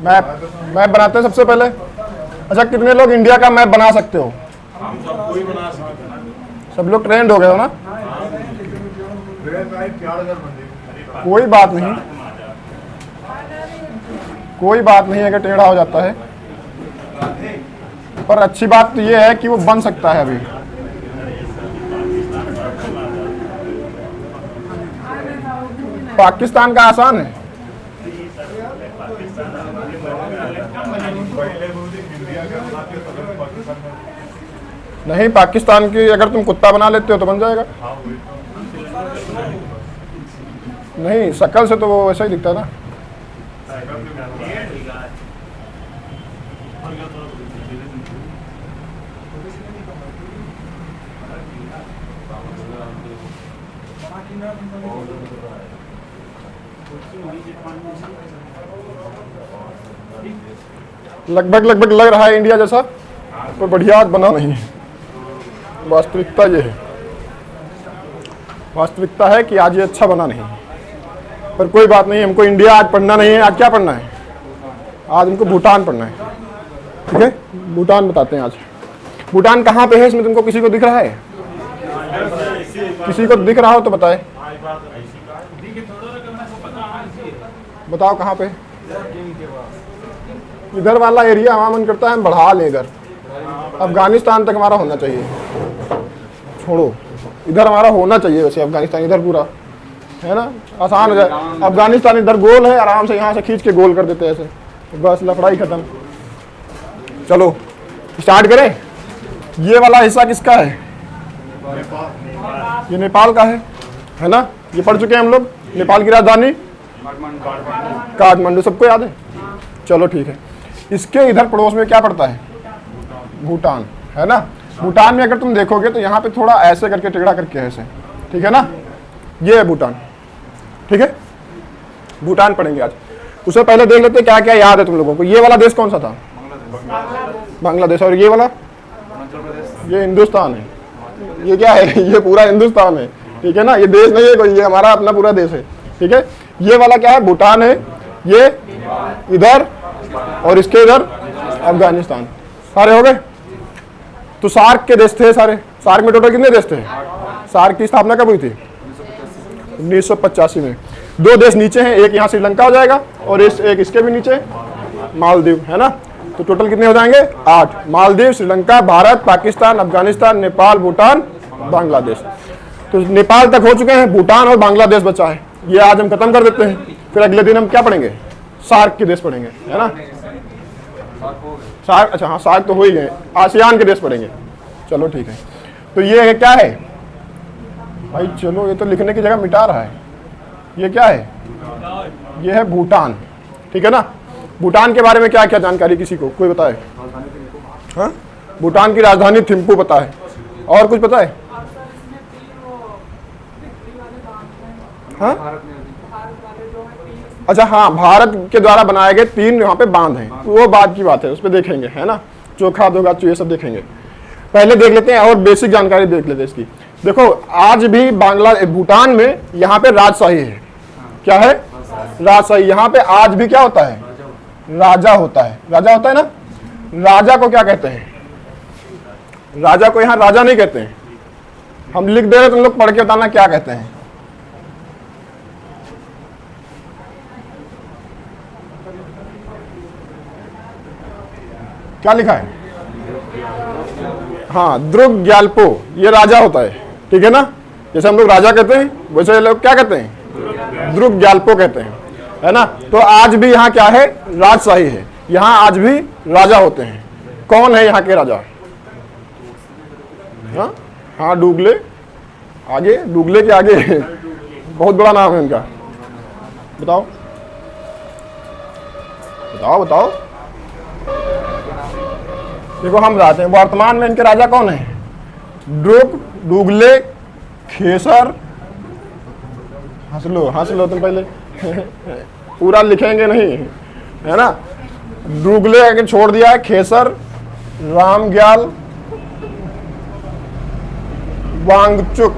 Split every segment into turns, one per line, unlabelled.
Map बनाते हैं सबसे पहले। अच्छा, कितने लोग इंडिया का मैप बना सकते हो?
हम सब कोई बना सकते हैं।
सब लोग ट्रेंड हो गए हो ना? कोई बात नहीं, कोई बात नहीं अगर टेढ़ा हो जाता है, पर अच्छी बात तो ये है कि वो बन सकता है। अभी पाकिस्तान का आसान है। नहीं, पाकिस्तान की अगर तुम कुत्ता बना लेते हो तो बन जाएगा। नहीं, शक्ल से तो वो वैसा ही दिखता है ना। लगभग लगभग लग रहा है इंडिया जैसा, पर बढ़िया बना नहीं है। वास्तविकता ये है, वास्तविकता है कि आज ये अच्छा बना नहीं, पर कोई बात नहीं। हमको इंडिया आज पढ़ना नहीं है। आज क्या पढ़ना है? आज हमको भूटान पढ़ना है। ठीक है, भूटान बताते हैं आज। भूटान कहाँ पे है इसमें तुमको किसी को दिख रहा है? किसी को दिख रहा हो तो बताए, बताओ कहाँ पे? इधर वाला एरिया हमारा मन करता है हम बढ़ा लें इधर। अफगानिस्तान तक हमारा होना चाहिए। छोड़ो, इधर हमारा होना चाहिए वैसे अफगानिस्तान, इधर पूरा है ना, आसान हो जाए। अफगानिस्तान इधर गोल है, आराम से यहाँ से खींच के गोल कर देते हैं ऐसे, बस लफड़ाई खत्म। चलो स्टार्ट करें। ये वाला हिस्सा किसका है? ये नेपाल का है ना? ये पढ़ चुके हैं हम लोग। नेपाल की राजधानी काठमांडू, सबको याद है? चलो ठीक है। इसके इधर पड़ोस में क्या पड़ता है? भूटान, है ना? भूटान में अगर तुम देखोगे तो यहाँ पे थोड़ा ऐसे करके टेढ़ा करके ऐसे, ठीक है ना? ये है भूटान। ठीक है, भूटान पढ़ेंगे आज। उससे पहले देख लेते क्या क्या याद है तुम लोगों को। ये वाला देश कौन सा था? बांग्लादेश। और ये वाला? ये हिंदुस्तान है। ये क्या है? ये पूरा हिंदुस्तान है। ठीक है ना? ये देश नहीं है कोई, ये हमारा अपना पूरा देश है। ठीक है, ये वाला क्या है? भूटान है। ये इधर और इसके इधर अफगानिस्तान। सारे हो गए? तो सार्क के देश थे सारे। सार्क में टोटल कितने देश थे? सार्क की स्थापना कब हुई थी? 1985 में। दो देश नीचे हैं, एक यहाँ श्रीलंका हो जाएगा और एक इसके भी नीचे मालदीव, है ना? तो टोटल कितने हो जाएंगे? 8। मालदीव, श्रीलंका, भारत, पाकिस्तान, अफगानिस्तान, नेपाल, भूटान, बांग्लादेश। तो नेपाल तक हो चुके हैं, भूटान और बांग्लादेश बचा है। ये आज हम खत्म कर देते हैं, फिर अगले दिन हम क्या पढ़ेंगे? सार्क के देश पढ़ेंगे, है ना? सार्क, अच्छा हाँ, सार्क तो हो ही गए। आसियान के देश पढ़ेंगे। चलो ठीक है। तो ये क्या है भाई? चलो, ये तो लिखने की जगह मिटा रहा है। ये क्या है? ये है भूटान। ठीक है ना? भूटान के बारे में क्या क्या जानकारी किसी को, कोई बताए? हाँ, भूटान की राजधानी थिम्पू पता है। और कुछ पता है? हाँ, अच्छा हाँ, भारत के द्वारा बनाए गए 3 यहाँ पे बांध हैं। वो बाद की बात है, उस पर देखेंगे, है ना? चोखा दोगा ये सब देखेंगे। पहले देख लेते हैं और बेसिक जानकारी देख लेते हैं इसकी। देखो, आज भी भूटान में यहाँ पे राजशाही है। क्या है? राजशाही। यहाँ पे आज भी क्या होता है? राजा होता है। राजा होता है ना? राजा को क्या कहते हैं? राजा को यहाँ राजा नहीं कहते हैं। हम लिख दे रहे, तुम लोग पढ़ के बताना क्या कहते हैं। क्या लिखा है? हाँ, द्रुग ग्याल्पो, ये राजा होता है। ठीक है ना? जैसे हम लोग राजा कहते हैं, वैसे लोग क्या कहते हैं? द्रुग ग्याल्पो कहते हैं, है ना? तो आज भी यहाँ क्या है? राजशाही है। यहाँ आज भी राजा होते हैं। कौन है यहाँ के राजा? हाँ हाँ, डुगले। आगे, डुगले के आगे बहुत बड़ा नाम है इनका। बताओ बताओ बताओ। देखो, हम बताते हैं वर्तमान में इनके राजा कौन है? ड्रुग, डुगले, खेसर। हंस लो तुम पहले पूरा लिखेंगे नहीं, है ना? डुगले आगे छोड़ दिया है, खेसर, रामग्याल, वांगचुक।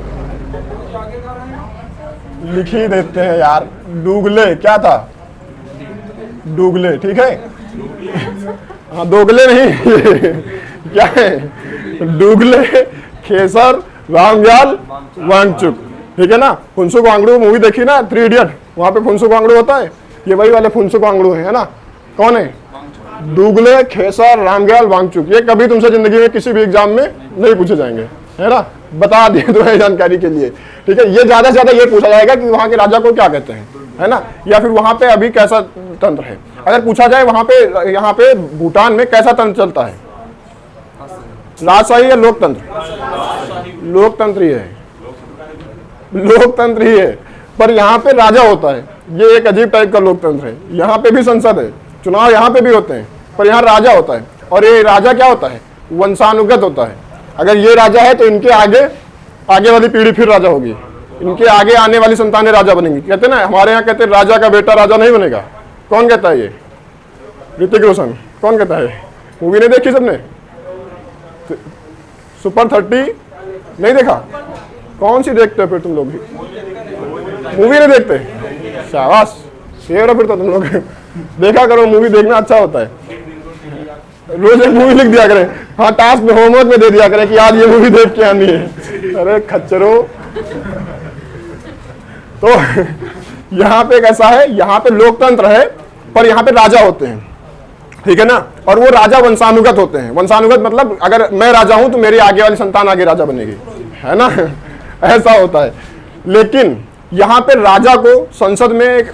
लिख ही देते हैं यार। डुगले क्या था? डूगले, ठीक है। हाँ, दोगले नहीं क्या है, डूगले, खेसर, रामग्याल, वांगचुक, ठीक है ना। फुनसुक वांगडू मूवी देखी ना, 3 इडियट, वहां पे फुनसुक वांगडू होता है, ये वही वाले फुनसुक वांगडू है ना। कौन है? डूगले, खेसर, रामग्याल, वांगचुक। ये कभी तुमसे जिंदगी में किसी भी एग्जाम में नहीं पूछे जाएंगे, है ना, बता दिए तुम्हें जानकारी के लिए, ठीक है। ये ज्यादा से ज्यादा ये पूछा जाएगा कि वहां के राजा को क्या कहते हैं, है ना, या फिर वहां पे अभी कैसा तंत्र है। अगर पूछा जाए वहां पे, यहाँ पे भूटान में कैसा तंत्र चलता है, राजशाही या लोकतंत्र? लोकतंत्र ही है, लोकतंत्र ही है, पर यहाँ पे राजा होता है। ये एक अजीब टाइप का लोकतंत्र है। यहाँ पे भी संसद है, चुनाव यहाँ पे भी होते हैं, पर यहाँ राजा होता है। और ये राजा क्या होता है? वंशानुगत होता है। अगर ये राजा है तो इनके आगे वाली पीढ़ी फिर राजा होगी, इनके आगे आने वाली संतानें राजा बनेंगी। कहते ना, हमारे यहाँ कहते हैं राजा का बेटा राजा नहीं बनेगा। कौन कहता है ये? ऋतिक रोशन। कौन कहता है? मूवी नहीं देखी सबने? सुपर 30 नहीं देखा? कौन सी देखते हो फिर तुम लोग भी? मूवी नहीं देखते? शाबाश, शेर हो फिर तो तुम लोग। देखा करो, मूवी देखना अच्छा होता है। रोज एक मूवी लिख दिया करें, हाँ, टास्क में, होमवर्क में दे दिया करें कि आज ये मूवी देख के आनी है। अरे खच्चरो। तो यहाँ पे कैसा है, यहाँ पे लोकतंत्र है, पर यहाँ पे राजा होते हैं, ठीक है ना। और वो राजा वंशानुगत होते हैं। वंशानुगत मतलब अगर मैं राजा हूं तो मेरी आगे वाली संतान आगे राजा बनेगी, है ना। ऐसा होता है। लेकिन यहाँ पे राजा को संसद में एक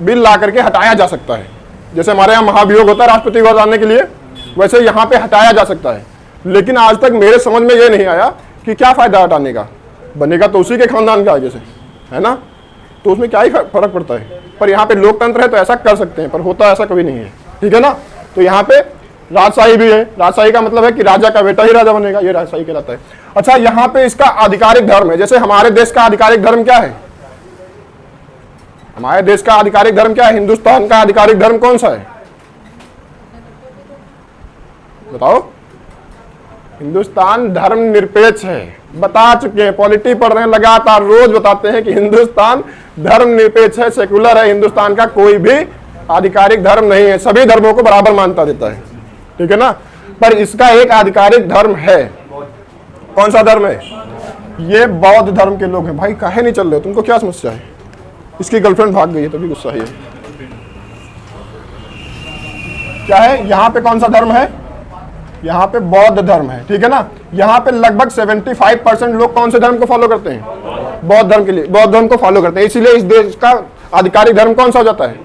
बिल ला करके हटाया जा सकता है। जैसे हमारे यहाँ महाभियोग होता है राष्ट्रपति को हटाने के लिए, वैसे यहाँ पे हटाया जा सकता है। लेकिन आज तक मेरे समझ में ये नहीं आया कि क्या फायदा हटाने का, बनेगा तो उसी के खानदान के आगे से, है ना, तो उसमें क्या ही फर्क पड़ता है। पर यहाँ पे लोकतंत्र है तो ऐसा कर सकते हैं, पर होता ऐसा कभी नहीं है, ठीक है ना। तो यहाँ पे राजशाही भी है। राजशाही का मतलब है कि राजा का बेटा ही राजा बनेगा, ये राजशाही कहलाता है। अच्छा, यहाँ पे इसका आधिकारिक धर्म है। जैसे हमारे देश का आधिकारिक धर्म क्या है? हमारे देश का आधिकारिक धर्म क्या है? हिंदुस्तान का आधिकारिक धर्म कौन सा है बताओ? हिंदुस्तान धर्मनिरपेक्ष है। बता चुके हैं, पॉलिटी पढ़ रहे हैं लगातार, रोज बताते हैं कि हिंदुस्तान धर्मनिरपेक्ष है, सेकुलर है। हिंदुस्तान का कोई भी आधिकारिक धर्म नहीं है, सभी धर्मों को बराबर मानता देता है, ठीक है ना। पर इसका एक आधिकारिक धर्म है। कौन सा धर्म है? ये बौद्ध धर्म के लोग हैं। भाई काहे नहीं चल रहे हो, तुमको क्या समस्या है? इसकी गर्लफ्रेंड भाग गई है तभी गुस्सा है। क्या है यहाँ पे? कौन सा धर्म है? यहाँ पे बौद्ध धर्म है, ठीक है ना। यहाँ पे लगभग 75% लोग कौन से धर्म को फॉलो करते हैं? बौद्ध धर्म के लिए, बौद्ध धर्म को फॉलो करते हैं। इसीलिए इस देश का आधिकारिक धर्म कौन सा हो जाता है?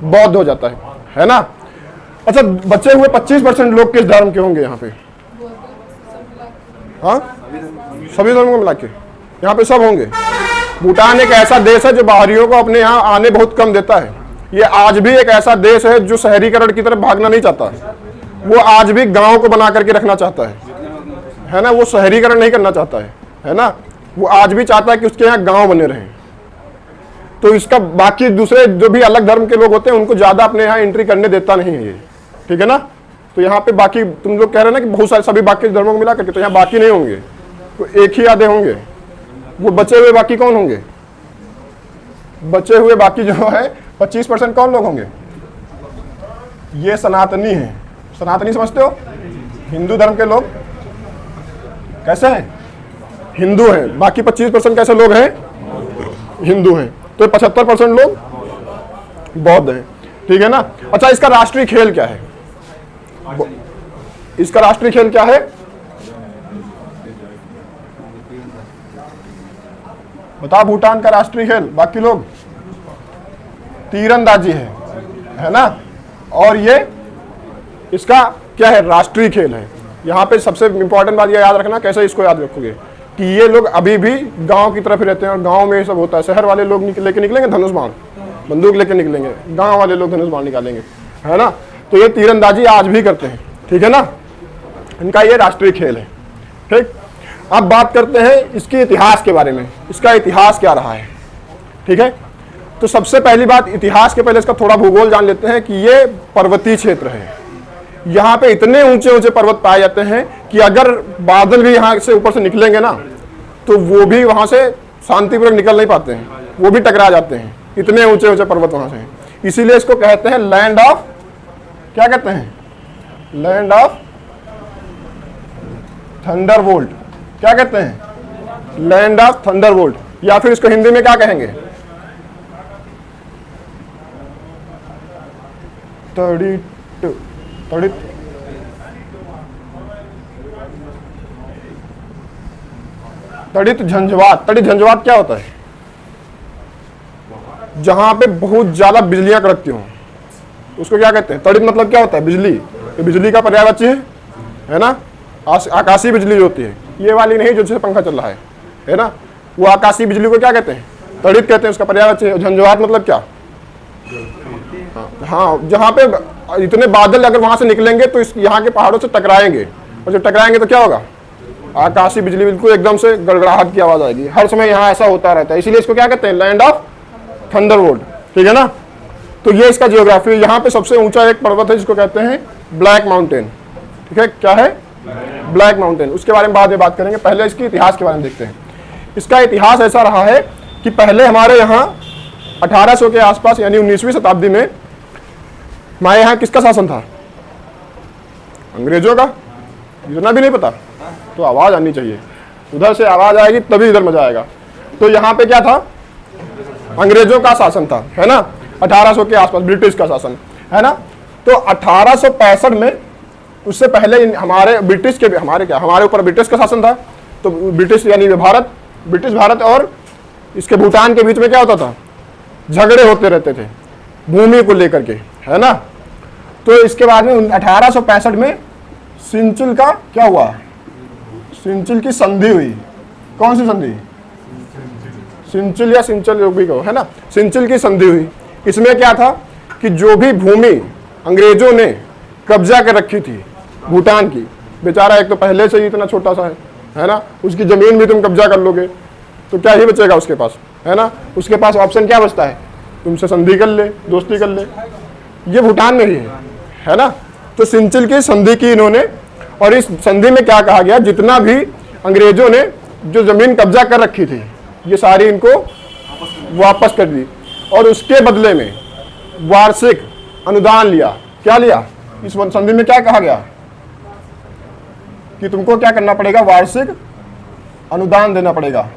बौद्ध हो जाता है ना। अच्छा, बचे हुए 25% लोग किस धर्म के होंगे यहाँ पे? हाँ, सभी धर्मों को मिला के यहाँ पे सब होंगे। भूटान एक ऐसा देश है जो बाहरियों को अपने यहाँ आने बहुत कम देता है। ये आज भी एक ऐसा देश है जो शहरीकरण की तरफ भागना नहीं चाहता। वो आज भी गांव को बना करके रखना चाहता है ना। वो शहरीकरण नहीं करना चाहता है ना। वो आज भी चाहता है कि उसके यहाँ गांव बने रहें। तो इसका बाकी दूसरे जो भी अलग धर्म के लोग होते हैं उनको ज्यादा अपने यहाँ एंट्री करने देता नहीं है ये, ठीक है ना। तो यहाँ पे बाकी तुम लोग कह रहे हैं ना कि बहुत सारे सभी बाकी धर्मों को मिला करके, तो यहाँ बाकी नहीं होंगे, तो एक ही आधे होंगे। वो बचे हुए बाकी कौन होंगे? बचे हुए बाकी जो है 25% कौन लोग होंगे? ये सनातनी है। सनातनी समझते हो? हिंदू धर्म के लोग कैसे हैं? हिंदू हैं। बाकी 25% कैसे लोग हैं? हिंदू हैं। तो 75% लोग बौद्ध हैं, ठीक है ना। अच्छा, इसका राष्ट्रीय खेल क्या है? इसका राष्ट्रीय खेल क्या है? बताओ। भूटान का राष्ट्रीय खेल, बाकी लोग तीरंदाजी है ना। और ये इसका क्या है? राष्ट्रीय खेल है। यहाँ पे सबसे इंपॉर्टेंट बात ये याद रखना, कैसे इसको याद रखोगे कि ये लोग अभी भी गांव की तरफ ही रहते हैं और गांव में ये सब होता है। शहर वाले लोग लेके निकलेंगे धनुष बाण, बंदूक लेके निकलेंगे, गांव वाले लोग धनुष बाण निकालेंगे, है ना। तो ये तीरंदाजी आज भी करते हैं, ठीक है ना। इनका ये राष्ट्रीय खेल है, ठीक। अब बात करते हैं इसके इतिहास के बारे में। इसका इतिहास क्या रहा है, ठीक है। तो सबसे पहली बात, इतिहास के पहले इसका थोड़ा भूगोल जान लेते हैं कि ये पर्वतीय क्षेत्र है। यहाँ पे इतने ऊंचे ऊंचे पर्वत पाए जाते हैं कि अगर बादल भी यहाँ से ऊपर से निकलेंगे ना, तो वो भी वहाँ से शांतिपूर्वक निकल नहीं पाते हैं, वो भी टकरा जाते हैं। इतने ऊंचे ऊंचे पर्वत वहाँ से हैं। इसीलिए इसको कहते हैं लैंड ऑफ, क्या कहते हैं, लैंड ऑफ थंडरबोल्ट। क्या कहते हैं, लैंड ऑफ थंडरबोल्ट, या फिर इसको हिंदी में क्या कहेंगे, तड़ित झंझवात। तड़ित झंझवात क्या होता है, जहां पे बहुत ज्यादा बिजलियां कड़कती हों उसको क्या कहते हैं, तड़ित मतलब क्या होता है, बिजली। तो बिजली का पर्यायवाची है ना, आकाशीय बिजली जो होती है, ये वाली नहीं जो जिससे पंखा चल रहा है ना, वो आकाशीय बिजली को क्या कहते हैं, तड़ित कहते हैं, उसका पर्यायवाची है। झंझवात मतलब क्या, हाँ, जहाँ पे इतने बादल अगर वहां से निकलेंगे तो यहाँ के पहाड़ों से टकराएंगे, और जब टकराएंगे तो क्या होगा, आकाशीय बिजली, बिल्कुल एकदम से गड़गड़ाहट की आवाज आएगी। हर समय यहाँ ऐसा होता रहता है, इसीलिए इसको क्या कहते हैं, लैंड ऑफ थंडरबोल्ट। ठीक है ना। तो ये इसका जियोग्राफी। यहाँ पे सबसे ऊंचा एक पर्वत है जिसको कहते हैं ब्लैक माउंटेन। ठीक है, क्या है, ब्लैक माउंटेन। उसके बारे में बाद में बात करेंगे, पहले इसके इतिहास के बारे में देखते हैं। इसका इतिहास ऐसा रहा है कि पहले हमारे यहाँ 1800 के आसपास यानी 19वीं शताब्दी में हमारे यहाँ किसका शासन था, अंग्रेजों का। इतना भी नहीं पता तो आवाज आनी चाहिए, उधर से आवाज आएगी तभी इधर मजा आएगा। तो यहाँ पे क्या था, अंग्रेजों का शासन था, है ना, 1800 के आसपास ब्रिटिश का शासन, है ना। तो 1865 में, उससे पहले हमारे ब्रिटिश के, हमारे ऊपर ब्रिटिश का शासन था। तो ब्रिटिश यानी भारत, ब्रिटिश भारत और इसके भूटान के बीच में क्या होता था, झगड़े होते रहते थे भूमि को लेकर के, है ना। तो इसके बाद में 1865 में सिंचिल का क्या हुआ, सिंचिल की संधि हुई। कौन सी संधि, सिंचिल या सिंचल जो भी कहो, है ना, सिंचिल की संधि हुई। इसमें क्या था कि जो भी भूमि अंग्रेजों ने कब्जा कर रखी थी भूटान की, बेचारा एक तो पहले से ही इतना छोटा सा है ना, उसकी जमीन भी तुम कब्जा कर लोगे तो क्या ही बचेगा उसके पास, है ना। उसके पास ऑप्शन क्या बचता है, तुमसे संधि कर ले, दोस्ती कर ले। ये भूटान में ही है ना। तो सिंचिल की संधि की इन्होंने, और इस संधि में क्या कहा गया, जितना भी अंग्रेजों ने जो जमीन कब्जा कर रखी थी ये सारी इनको वापस कर दी, और उसके बदले में वार्षिक अनुदान लिया। क्या लिया, इस संधि में क्या कहा गया कि तुमको क्या करना पड़ेगा, वार्षिक अनुदान देना पड़ेगा।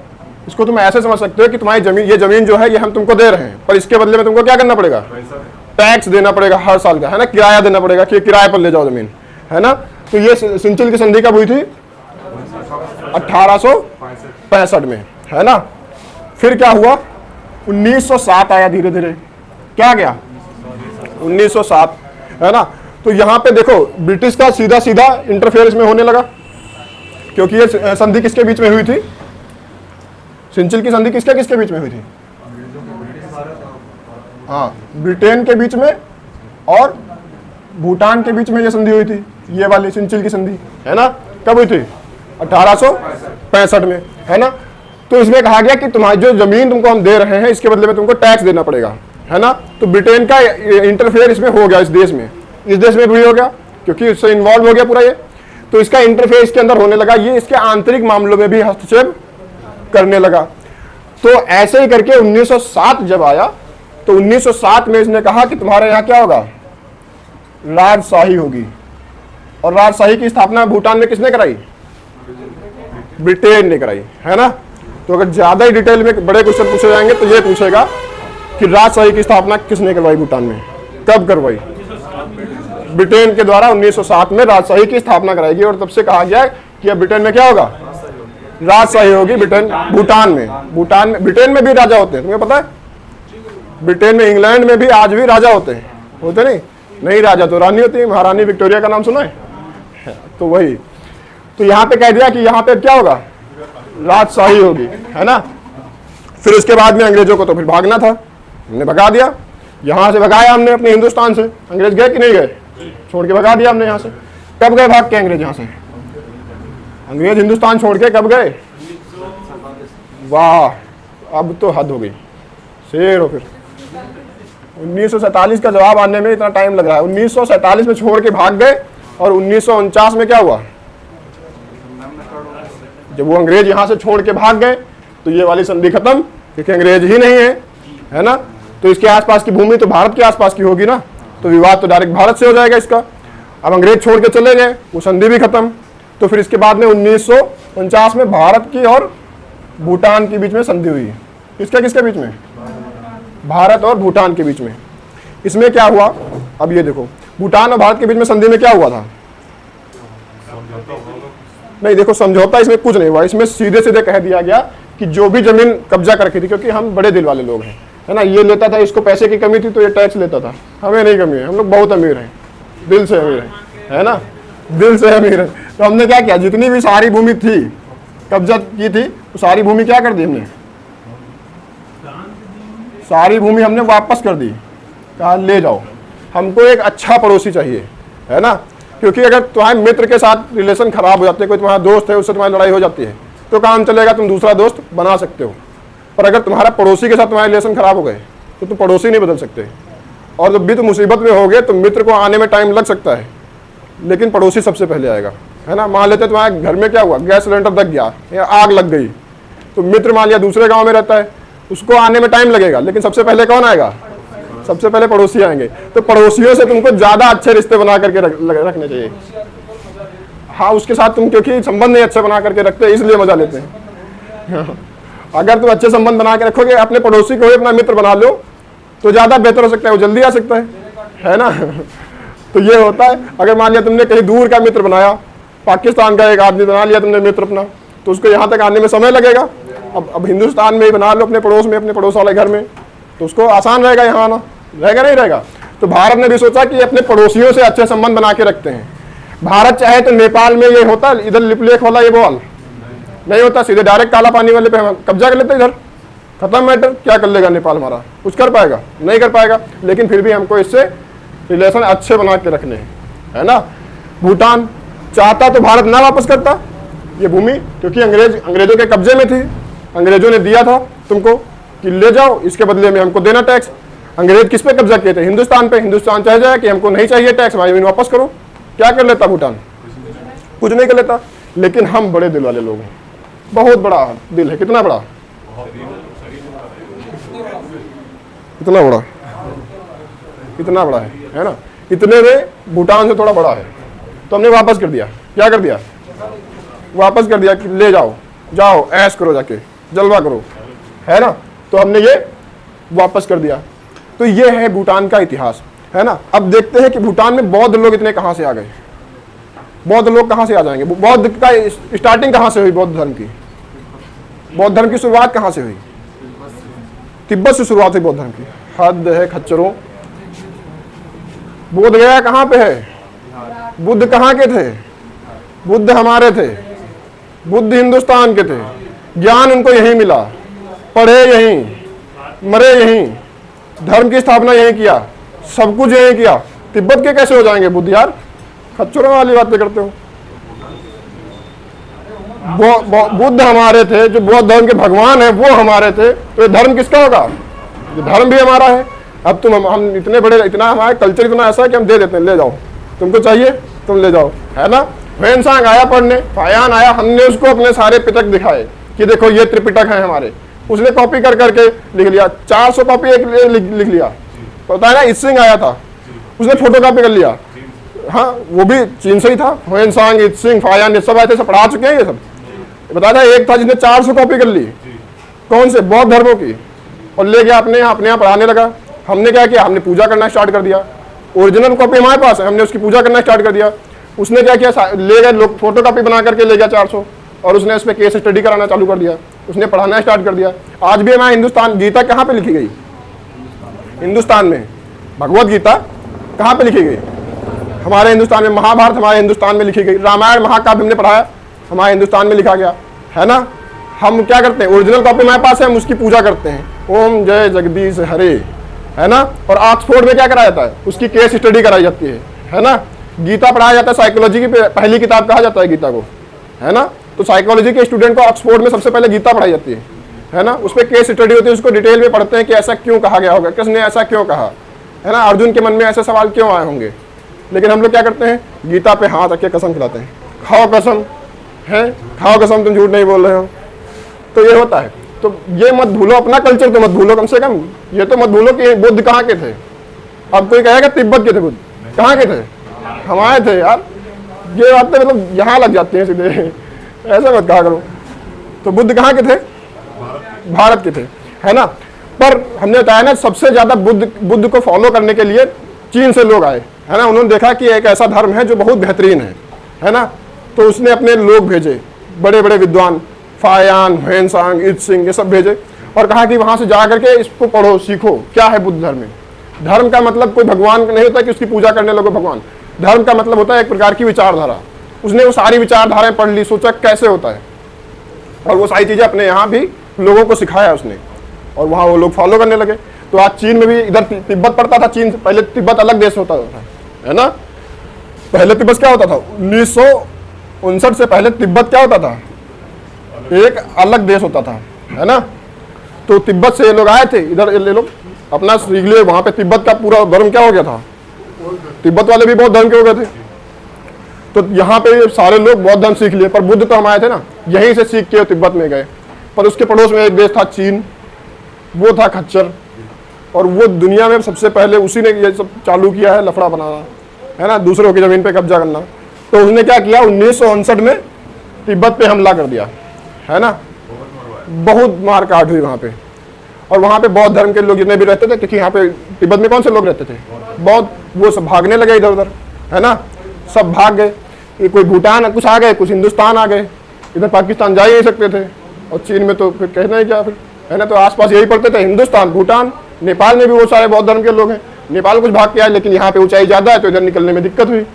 इसको तुम ऐसे समझ सकते हो कि तुम्हारी जमीन, ये जमीन जो है ये हम तुमको दे रहे हैं, पर इसके बदले में तुमको क्या करना पड़ेगा, टैक्स देना पड़ेगा हर साल का, है ना, किराया देना पड़ेगा कि किराए पर ले जाओ जमीन, है ना। तो ये सिंचिल की संधि कब हुई थी, 1865 में, है ना। फिर क्या हुआ, 1907 आया धीरे धीरे, क्या गया 1907, है ना। तो यहाँ पे देखो ब्रिटिश का सीधा सीधा इंटरफेयर इसमें होने लगा, क्योंकि ये संधि किसके बीच में हुई थी, सिंचिल की संधि किसके किसके बीच में हुई थी, हाँ, ब्रिटेन के बीच में और भूटान के बीच में ये संधि हुई थी, ये वाली सिंचिल की संधि, है ना। कब हुई थी, 1865 में, है ना। तो इसमें कहा गया कि तुम्हारी जो जमीन तुमको हम दे रहे हैं इसके बदले में तुमको टैक्स देना पड़ेगा, है ना। तो ब्रिटेन का इंटरफेयर इसमें हो गया, इस देश में भी हो गया, क्योंकि इससे इन्वॉल्व हो गया पूरा ये। तो इसका इंटरफेयर इसके अंदर होने लगा, ये इसके आंतरिक मामलों में भी हस्तक्षेप करने लगा। तो ऐसे ही करके 1907 जब आया तो 1907 में इसने कहा कि तुम्हारे यहाँ क्या होगा, राजशाही होगी। और राजशाही की स्थापना भूटान में किसने कराई, ब्रिटेन ने कराई, है ना। तो अगर ज्यादा ही डिटेल में बड़े क्वेश्चन पूछे जाएंगे तो ये पूछेगा कि राजशाही की स्थापना किसने करवाई भूटान में, कब करवाई, ब्रिटेन के द्वारा 1907 में राजशाही की स्थापना कराएगी। और तब से कहा गया कि अब ब्रिटेन में क्या होगा, राजशाही होगी भूटान में। ब्रिटेन में भी राजा होते हैं, तुम्हें पता है, ब्रिटेन में, इंग्लैंड में भी आज भी राजा होते हैं, होते नहीं राजा तो रानी होती है। महारानी विक्टोरिया का नाम सुना है, तो वही। तो यहाँ पे कह दिया कि यहाँ पे क्या होगा, राजशाही होगी, है ना। फिर उसके बाद में अंग्रेजों को तो फिर भागना था, हमने भगा दिया, यहाँ से भगाया हमने अपने हिंदुस्तान से। अंग्रेज गए कि नहीं गए, छोड़ के भगा दिया हमने यहाँ से। कब गए भाग के अंग्रेज यहाँ से, अंग्रेज हिंदुस्तान छोड़ के कब गए, वाह अब तो हद हो गई, शेर हो। फिर 1947 का जवाब आने में इतना टाइम लग रहा है। 1947 में छोड़ के भाग गए, और 1949 में क्या हुआ, जब वो अंग्रेज यहाँ से छोड़ के भाग गए तो ये वाली संधि खत्म, क्योंकि अंग्रेज ही नहीं है ना। तो इसके आसपास की भूमि तो भारत के आसपास की होगी ना, तो विवाद तो डायरेक्ट भारत से हो जाएगा इसका। अब अंग्रेज छोड़ के चले गए, वो संधि भी खत्म। तो फिर इसके बाद में 1949 में भारत की और भूटान के बीच में संधि हुई। किसके किसके बीच में? भारत और भूटान के बीच में। इसमें क्या हुआ, अब ये देखो, भूटान और भारत के बीच में संधि में क्या हुआ था? नहीं देखो, समझौता इसमें कुछ नहीं हुआ। इसमें सीधे सीधे कह दिया गया कि जो भी जमीन कब्जा कर रखी थी, क्योंकि हम बड़े दिल वाले लोग हैं, है ना, ये लेता था, इसको पैसे की कमी थी तो ये टैक्स लेता था। हमें नहीं कमी है, हम लोग बहुत अमीर हैं, दिल से अमीर हैं, है ना, दिल से अमीर है। तो हमने क्या किया, जितनी भी सारी भूमि थी कब्जा की थी, तो सारी भूमि क्या कर दी हमने, सारी भूमि हमने वापस कर दी। कहा ले जाओ, हमको एक अच्छा पड़ोसी चाहिए, है ना, क्योंकि अगर तुम्हारे मित्र के साथ रिलेशन खराब हो जाते हैं, कोई तुम्हारा दोस्त है उससे तुम्हारी लड़ाई हो जाती है तो काम चलेगा, तुम दूसरा दोस्त बना सकते हो। पर अगर तुम्हारा पड़ोसी के साथ तुम्हारे रिलेशन खराब हो गए तो तुम पड़ोसी नहीं बदल सकते। और जब भी तुम मुसीबत में होगे तो मित्र को आने में टाइम लग सकता है, लेकिन पड़ोसी सबसे पहले आएगा, है ना। मान लेते तुम्हारे घर में क्या हुआ, गैस सिलेंडर दब गया या आग लग गई, तो मित्र मान लिया दूसरे गाँव में रहता है, उसको आने में टाइम लगेगा, लेकिन सबसे पहले कौन आएगा, सबसे पहले पड़ोसी आएंगे। तो पड़ोसियों से तुमको ज्यादा अच्छे रिश्ते बना करके रखने चाहिए। हाँ, उसके साथ तुम क्योंकि संबंध नहीं अच्छे बना करके रखते इसलिए मजा लेते हैं। अगर तुम अच्छे संबंध बना के रखोगे, अपने पड़ोसी को ही अपना मित्र बना लो तो ज्यादा बेहतर हो सकता है, वो जल्दी आ सकता है ना। तो ये होता है, अगर मान लिया तुमने कहीं दूर का मित्र बनाया, पाकिस्तान का एक आदमी बना लिया तुमने मित्र अपना, तो उसको यहाँ तक आने में समय लगेगा। अब हिंदुस्तान में ही बना लो अपने पड़ोस में, अपने पड़ोस वाले घर में, तो उसको आसान रहेगा यहाँ आना, रहेगा नहीं रहेगा। तो भारत ने भी सोचा कि अपने पड़ोसियों से अच्छे संबंध बना के रखते हैं। भारत चाहे तो नेपाल में ये होता, इधर लिपलेख वाला ये बॉल नहीं होता, सीधे डायरेक्ट काला पानी वाले पे कब्जा कर लेते, इधर खत्म मैटर। क्या कर लेगा नेपाल हमारा, कुछ कर पाएगा नहीं कर पाएगा, लेकिन फिर भी हमको इससे रिलेशन अच्छे बना के रखने हैं, है ना। भूटान चाहता तो भारत ना वापस करता ये भूमि, क्योंकि अंग्रेजों के कब्जे में थी, अंग्रेजों ने दिया था तुमको कि ले जाओ, इसके बदले में हमको देना टैक्स। अंग्रेज किस पे कब्जा किए थे, हिंदुस्तान पे। हिंदुस्तान चाह जाए कि हमको नहीं चाहिए टैक्स, हमारी जमीन वापस करो, क्या कर लेता भूटान, कुछ नहीं कर लेता। लेकिन हम बड़े दिल वाले लोग हैं, बहुत बड़ा दिल है। कितना बड़ा, इतना बड़ा, इतना बड़ा है ना। इतने में भूटान से थोड़ा बड़ा है, तो हमने वापस कर दिया। क्या कर दिया, वापस कर दिया कि ले जाओ, जाओ ऐश करो, जाके जलवा करो, है ना। तो हमने ये वापस कर दिया। तो ये है भूटान का इतिहास, है ना। अब देखते हैं कि भूटान में बौद्ध लोग इतने कहां से आ गए, बौद्ध लोग कहां से आ जाएंगे। बौद्ध का स्टार्टिंग कहां से हुई, बौद्ध धर्म की, बौद्ध धर्म की शुरुआत कहां से हुई, तिब्बत से शुरुआत हुई बौद्ध धर्म की। हद है खच्चरों, बोध गया कहां पे है, बुद्ध कहां के थे, बुद्ध हमारे थे, बुद्ध हिंदुस्तान के थे, ज्ञान उनको यहीं मिला, पढ़े यहीं, मरे यहीं, धर्म की स्थापना यहीं किया, सब कुछ यहीं किया। तिब्बत के कैसे हो जाएंगे बुद्ध यार, खच्चरों वाली बातें करते हो। बुद्ध हमारे थे, जो बौद्ध धर्म के भगवान है वो हमारे थे, तो ये धर्म किसका होगा, ये धर्म भी हमारा है। अब तुम हम इतने बड़े, इतना हमारा कल्चर इतना ऐसा है कि हम दे देते हैं, ले जाओ, तुमको चाहिए तुम ले जाओ, है ना। ह्वेनसांग आया पढ़ने, फायान आया, हमने उसको अपने सारे पिटक दिखाए कि देखो ये त्रिपिटक है हमारे, उसने कॉपी कर करके लिख लिया, 400 कॉपी एक लिख लिया। पता है ना, इत्सिंग आया था, उसने फोटो कॉपी कर लिया, हाँ वो भी चीन से ही था। ह्वेनसांग, इत्सिंग, फायान ये सब आए थे, सब पढ़ा चुके हैं ये सब। बताया एक था जिसने 400 कॉपी कर ली, कौन से, बौद्ध धर्मों की, और ले गया अपने यहाँ पढ़ाने लगा। हमने क्या किया, हमने पूजा करना स्टार्ट कर दिया, ओरिजिनल कॉपी हमारे पास है, हमने उसकी पूजा करना स्टार्ट कर दिया। उसने क्या किया, ले गए लोग, फोटो कॉपी बना करके ले गया 400, और उसने उस पर केस स्टडी कराना चालू कर दिया, उसने पढ़ाना स्टार्ट कर दिया। आज भी हमारे हिंदुस्तान, गीता कहाँ पे लिखी गई, हिंदुस्तान में। भगवत गीता कहाँ पे लिखी गई, हमारे हिंदुस्तान में। महाभारत हमारे हिंदुस्तान में लिखी गई। रामायण महाकाव्य हमने पढ़ाया, हमारे हिंदुस्तान में लिखा गया, है ना। हम क्या करते हैं, ओरिजिनल कॉपी हमारे पास है, हम उसकी पूजा करते हैं, ओम जय जगदीश हरे, है ना। और ऑक्सफोर्ड में क्या कराया जाता है, उसकी केस स्टडी कराई जाती है ना। गीता पढ़ाया जाता है, साइकोलॉजी की पहली किताब कहा जाता है गीता को, है ना। तो साइकोलॉजी के स्टूडेंट को ऑक्सफोर्ड में सबसे पहले गीता पढ़ाई जाती है ना। उस पर केस स्टडी होती है, उसको डिटेल में पढ़ते हैं कि ऐसा क्यों कहा गया होगा, किसने ऐसा क्यों कहा, है ना। अर्जुन के मन में ऐसे सवाल क्यों आए होंगे। लेकिन हम लोग क्या करते हैं, गीता पे हाथ रख के कसम खिलाते हैं, खाओ कसम है, खाओ कसम, तुम झूठ नहीं बोल रहे हो। तो ये होता है। तो ये मत भूलो, अपना कल्चर तो मत भूलो कम से कम। ये तो मत भूलो कि बुद्ध कहाँ के थे। अब कोई कहेगा तिब्बत के थे बुद्ध, कहाँ के थे? हमारे थे यार। ये बातें मतलब यहाँ लग जाती हैं सीधे, ऐसा मत कहा करो। तो बुद्ध कहाँ के थे? भारत के थे, है ना। पर हमने बताया ना, सबसे ज्यादा बुद्ध को फॉलो करने के लिए चीन से लोग आए, है ना। उन्होंने देखा कि एक ऐसा धर्म है जो बहुत बेहतरीन है ना। तो उसने अपने लोग भेजे, बड़े बड़े विद्वान, फायान, ह्वेनसांग, इत्सिंग, ये सब भेजे और कहा कि वहां से जा करके इसको पढ़ो, सीखो क्या है बुद्ध धर्म में। धर्म का मतलब कोई भगवान नहीं होता कि उसकी पूजा करने लगो भगवान। धर्म का मतलब होता है एक प्रकार की विचारधारा। उसने वो सारी विचारधाराएं पढ़ ली, सोचा कैसे होता है, और वो सारी चीजें अपने यहाँ भी लोगों को सिखाया उसने, और वहाँ वो लोग फॉलो करने लगे। तो आज चीन में भी, इधर तिब्बत पड़ता था चीन से पहले, तिब्बत अलग देश होता था, है ना। पहले तिब्बत क्या होता था? 1959 से पहले तिब्बत क्या होता था? एक अलग देश होता था, है ना। तो तिब्बत से ये लोग आए थे, इधर ये लोग अपना सीख लिए। वहां पे तिब्बत का पूरा धर्म क्या हो गया था? तिब्बत वाले भी बौद्ध धर्म के हो गए थे। तो यहाँ पे सारे लोग बौद्ध धर्म सीख लिए। पर बुद्ध तो हम आए थे ना, यहीं से सीख के तिब्बत में गए। पर उसके पड़ोस में एक देश था चीन, वो था खच्चर, और वो दुनिया में सबसे पहले उसी ने ये सब चालू किया है, लफड़ा बनाना, है ना, दूसरों की जमीन पे कब्जा करना। तो उसने क्या किया? 1959 में तिब्बत पे हमला कर दिया, है ना। बहुत मार काट हुई वहाँ पे। और वहाँ पे बौद्ध धर्म के लोग जितने भी रहते थे, क्योंकि यहाँ पे तिब्बत में कौन से लोग रहते थे? बौद्ध। वो सब भागने लगे इधर उधर, है ना, सब भाग गए। ये कोई भूटान कुछ आ गए, कुछ हिंदुस्तान आ गए, इधर पाकिस्तान जा ही नहीं सकते थे। और चीन में तो फिर कहना ही क्या फिर, है ना। तो आसपास यही पड़ते थे, हिंदुस्तान, भूटान, नेपाल में भी बहुत सारे बौद्ध धर्म के लोग हैं। नेपाल कुछ भाग के आए, लेकिन यहाँ पे ऊंचाई ज़्यादा है तो इधर निकलने में दिक्कत हुई,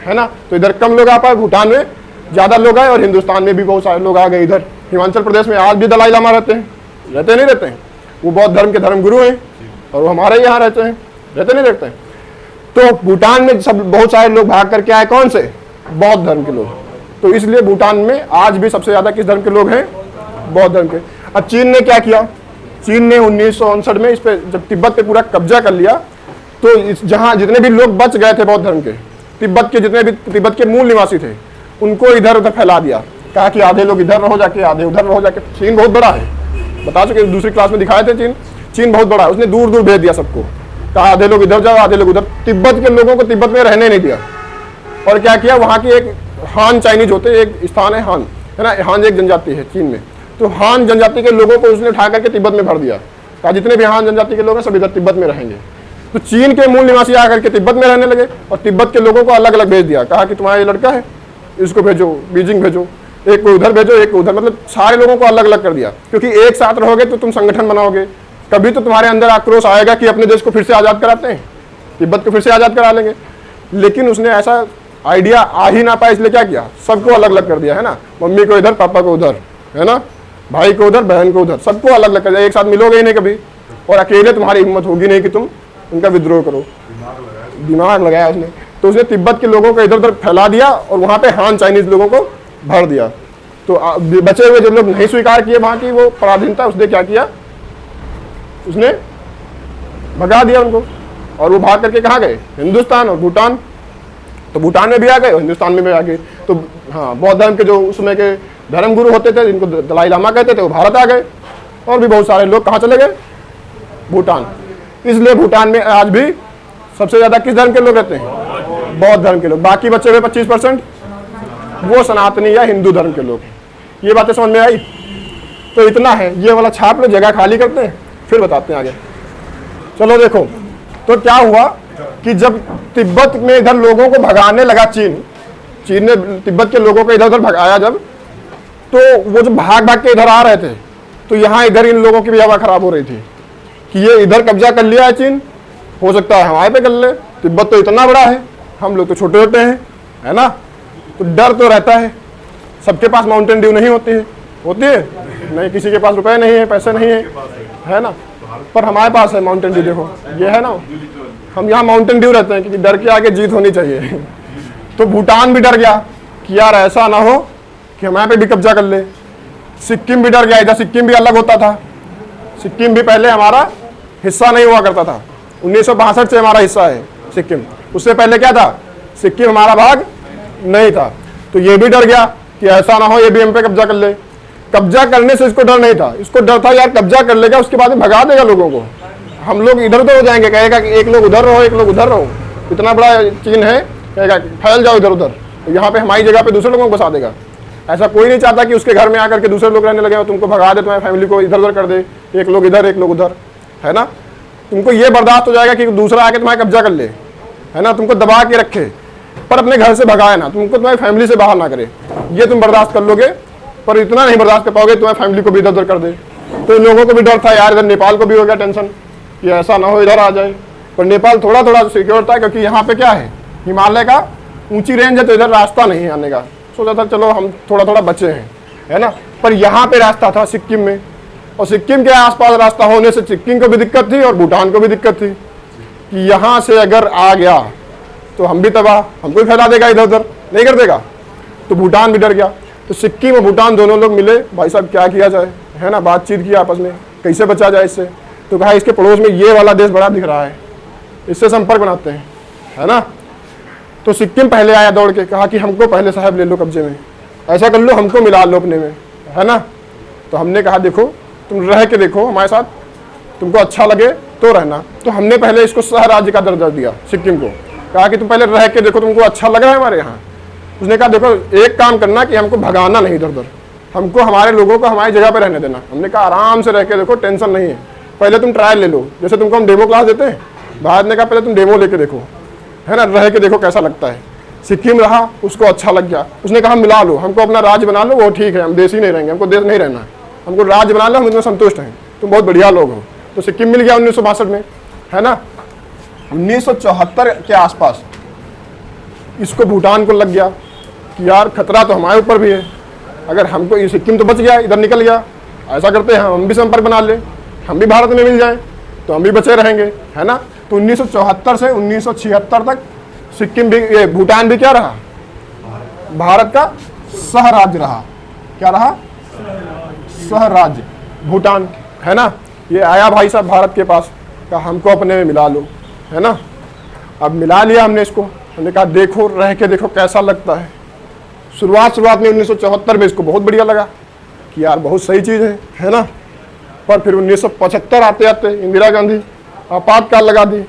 है ना। तो इधर कम लोग आ पाए, भूटान में ज़्यादा लोग आए, और हिंदुस्तान में भी बहुत सारे लोग आ गए। इधर हिमाचल प्रदेश में आज भी दलाई लामा रहते हैं, रहते नहीं रहते हैं? वो बौद्ध धर्म के धर्म गुरु हैं, और वो हमारे यहाँ रहते हैं, रहते नहीं रहते हैं। तो भूटान में सब बहुत सारे लोग भाग करके आए, कौन से? बौद्ध धर्म के लोग। तो इसलिए भूटान में आज भी सबसे ज्यादा किस धर्म के लोग हैं? बौद्ध धर्म के। अब चीन ने क्या किया? चीन ने 1959 में इस पे जब तिब्बत पे पूरा कब्जा कर लिया, तो जहाँ जितने भी लोग बच गए थे बौद्ध धर्म के, तिब्बत के जितने भी तिब्बत के मूल निवासी थे, उनको इधर उधर फैला दिया। कहा कि आधे लोग इधर रहो जाके, आधे उधर रहो जाके। चीन बहुत बड़ा है, बता चुके, दूसरी क्लास में दिखाए थे। चीन बहुत बड़ा है। उसने दूर दूर भेज दिया सबको, कहा आधे लोग इधर जाओ, आधे लोग उधर। तिब्बत के लोगों को तिब्बत में रहने नहीं दिया। और क्या किया? वहाँ की एक हान चाइनीज होते, एक स्थान है हान, है ना। हान एक जनजाति है चीन में। तो हान जनजाति के लोगों को उसने उठा करके तिब्बत में भर दिया। कहा जितने भी हान जनजाति के लोग हैं सब इधर तिब्बत में रहेंगे। तो चीन के मूल निवासी आकर के तिब्बत में रहने लगे, और तिब्बत के लोगों को अलग अलग भेज दिया। कहा कि तुम्हारा ये लड़का है, इसको भेजो बीजिंग भेजो, एक को उधर भेजो, एक को उधर। मतलब सारे लोगों को अलग अलग कर दिया, क्योंकि एक साथ रहोगे तो तुम संगठन बनाओगे। कभी तो तुम्हारे अंदर आक्रोश आएगा कि अपने देश को फिर से आज़ाद कराते हैं, तिब्बत को फिर से आज़ाद करा लेंगे। लेकिन उसने ऐसा आइडिया आ ही ना पाया, इसलिए क्या किया? सबको अलग अलग कर दिया, है ना। मम्मी को इधर, पापा को उधर, है ना, भाई को उधर, बहन को उधर, सबको अलग अलग कर दिया। एक साथ मिलोगे ही नहीं कभी, और अकेले तुम्हारी हिम्मत होगी नहीं कि तुम उनका विद्रोह करो। दिमाग लगाया उसने। तो उसने तिब्बत के लोगों को इधर उधर फैला दिया, और वहाँ पे हान चाइनीज लोगों को भर दिया। तो बचे हुए जो लोग नहीं स्वीकार किए वहाँ की वो पराधीनता, उसने क्या किया? उसने भगा दिया उनको, और वो भाग करके कहाँ गए? हिंदुस्तान और भूटान। तो भूटान में भी आ गए और हिंदुस्तान में भी आ गए। तो हाँ, बौद्ध धर्म के जो उस समय के धर्म गुरु होते थे, जिनको दलाई लामा कहते थे, वो भारत आ गए। और भी बहुत सारे लोग कहाँ चले गए? भूटान। इसलिए भूटान में आज भी सबसे ज्यादा किस धर्म के लोग रहते हैं? बौद्ध धर्म के लोग। बाकी बचे हुए 25% वो सनातनी या हिंदू धर्म के लोग। ये बातें समझ में आई? तो इतना है, ये वाला छाप लो, जगह खाली करते हैं, फिर बताते हैं आगे। चलो देखो, तो क्या हुआ कि जब तिब्बत में इधर लोगों को भगाने लगा चीन ने तिब्बत के लोगों को इधर उधर भगाया जब, तो वो जो भाग भाग के इधर आ रहे थे, तो यहाँ इधर इन लोगों की भी हवा खराब हो रही थी कि ये इधर कब्जा कर लिया है चीन, हो सकता है हमारे पे कर ले। तिब्बत तो इतना बड़ा है, हम लोग तो छोटे छोटे हैं, है ना। तो डर तो रहता है। सबके पास माउंटेन ड्यू नहीं होती है, होती है नहीं, किसी के पास रुपए नहीं है, पैसे नहीं है ना। पर हमारे पास है माउंटेन ड्यू। देखो ये है ना, हम यहाँ माउंटेन ड्यू रहते हैं, क्योंकि डर के आगे जीत होनी चाहिए। तो भूटान भी डर गया कि यार ऐसा ना हो कि हमारे पे भी कब्जा कर ले। सिक्किम भी डर गया, इधर सिक्किम भी अलग होता था। सिक्किम भी पहले हमारा हिस्सा नहीं हुआ करता था, 1962 से हमारा हिस्सा है सिक्किम। उससे पहले क्या था? सिक्किम हमारा भाग नहीं था। तो ये भी डर गया कि ऐसा ना हो ये भी हम पे कब्जा कर ले। कब्जा करने से इसको डर नहीं था, इसको डर था यार कब्जा कर लेगा उसके बाद में भगा देगा लोगों को, हम लोग इधर उधर हो जाएंगे, कहेगा कि एक लोग उधर रहो एक लोग उधर रहो, इतना बड़ा चीन है, कहेगा फैल जाओ इधर उधर, यहाँ पे हमारी जगह पे दूसरे लोगों को बसा देगा। ऐसा कोई नहीं चाहता कि उसके घर में आकर के दूसरे लोग रहने लगे और तुमको भगा दे, तुम्हारी फैमिली को इधर उधर कर दे, एक लोग इधर एक लोग उधर, है ना। तुमको ये बर्दाश्त हो जाएगा कि दूसरा आके तुम्हारा कब्जा कर ले, है ना, तुमको दबा के रखे पर अपने घर से भगाए ना, तुमको तुम्हारी फैमिली से बाहर ना करे, ये तुम बर्दाश्त कर लोगे। पर इतना नहीं बर्दाश्त कर पाओगे तुम्हारी फैमिली को भी इधर उधर कर दे। तो इन लोगों को भी डर था यार, इधर नेपाल को भी हो गया टेंशन कि ऐसा ना हो इधर आ जाए, पर नेपाल थोड़ा थोड़ा सिक्योर था क्योंकि यहाँ पे क्या है, हिमालय का ऊंची रेंज है तो इधर रास्ता नहीं है आने का, सोचा था चलो हम थोड़ा थोड़ा बचे हैं, है ना। पर यहाँ पे रास्ता था सिक्किम में, और सिक्किम के आसपास रास्ता होने से सिक्किम को भी दिक्कत थी और भूटान को भी दिक्कत थी कि यहाँ से अगर आ गया तो हम भी तबाह, हमको भी फैला देगा इधर उधर, नहीं कर देगा। तो भूटान भी डर गया। तो सिक्किम और भूटान दोनों लोग मिले, भाई साहब क्या किया जाए, है ना, बातचीत की आपस में कैसे बचा जाए इससे। तो कहा इसके पड़ोस में ये वाला देश बड़ा दिख रहा है, इससे संपर्क बनाते हैं, है ना। तो सिक्किम पहले आया दौड़ के, कहा कि हमको पहले साहब ले लो कब्जे में, ऐसा कर लो हमको मिला लो अपने में, है ना। तो हमने कहा देखो तुम रह के देखो हमारे साथ, तुमको अच्छा लगे तो रहना। तो हमने पहले इसको सह राज्य का दर्जा दिया सिक्किम को, कहा कि तुम पहले रह के देखो तुमको अच्छा लग रहा है हमारे यहाँ। उसने कहा देखो एक काम करना कि हमको भगाना नहीं इधर उधर, हमको हमारे लोगों को हमारी जगह पे रहने देना। हमने कहा आराम से रह के देखो, टेंशन नहीं है, पहले तुम ट्रायल ले लो, जैसे तुमको हम डेमो क्लास देते हैं। भारत ने कहा पहले तुम डेमो लेके देखो, है ना, रह के देखो कैसा लगता है। सिक्किम रहा, उसको अच्छा लग गया, उसने कहा मिला लो, हमको अपना राज्य बना लो, वो ठीक है, हम देश ही नहीं रहेंगे, हमको देश नहीं रहना है, हमको राज्य बना लो, हम इतना संतुष्ट हैं, तुम बहुत बढ़िया लोग हो। तो सिक्किम मिल गया 1962 में, है ना। 1974 के आसपास इसको भूटान को लग गया कि यार खतरा तो हमारे ऊपर भी है, अगर हमको ये सिक्किम तो बच गया, इधर निकल गया, ऐसा करते हैं हम भी संपर्क बना ले, हम भी भारत में मिल जाएं तो हम भी बचे रहेंगे, है ना। तो 1974 से 1976 तक सिक्किम भी, ये भूटान भी क्या रहा, भारत का सह राज्य रहा। क्या रहा, सह राज्य भूटान, है ना। ये आया भाई साहब भारत के पास, कहा हमको अपने में मिला लो, है ना। अब मिला लिया हमने इसको, हमने कहा देखो रह के देखो कैसा लगता है। शुरुआत में 1974 में इसको बहुत बढ़िया लगा कि यार बहुत सही चीज़ है ना। पर फिर 1975 आते आते इंदिरा गांधी आपातकाल लगा दी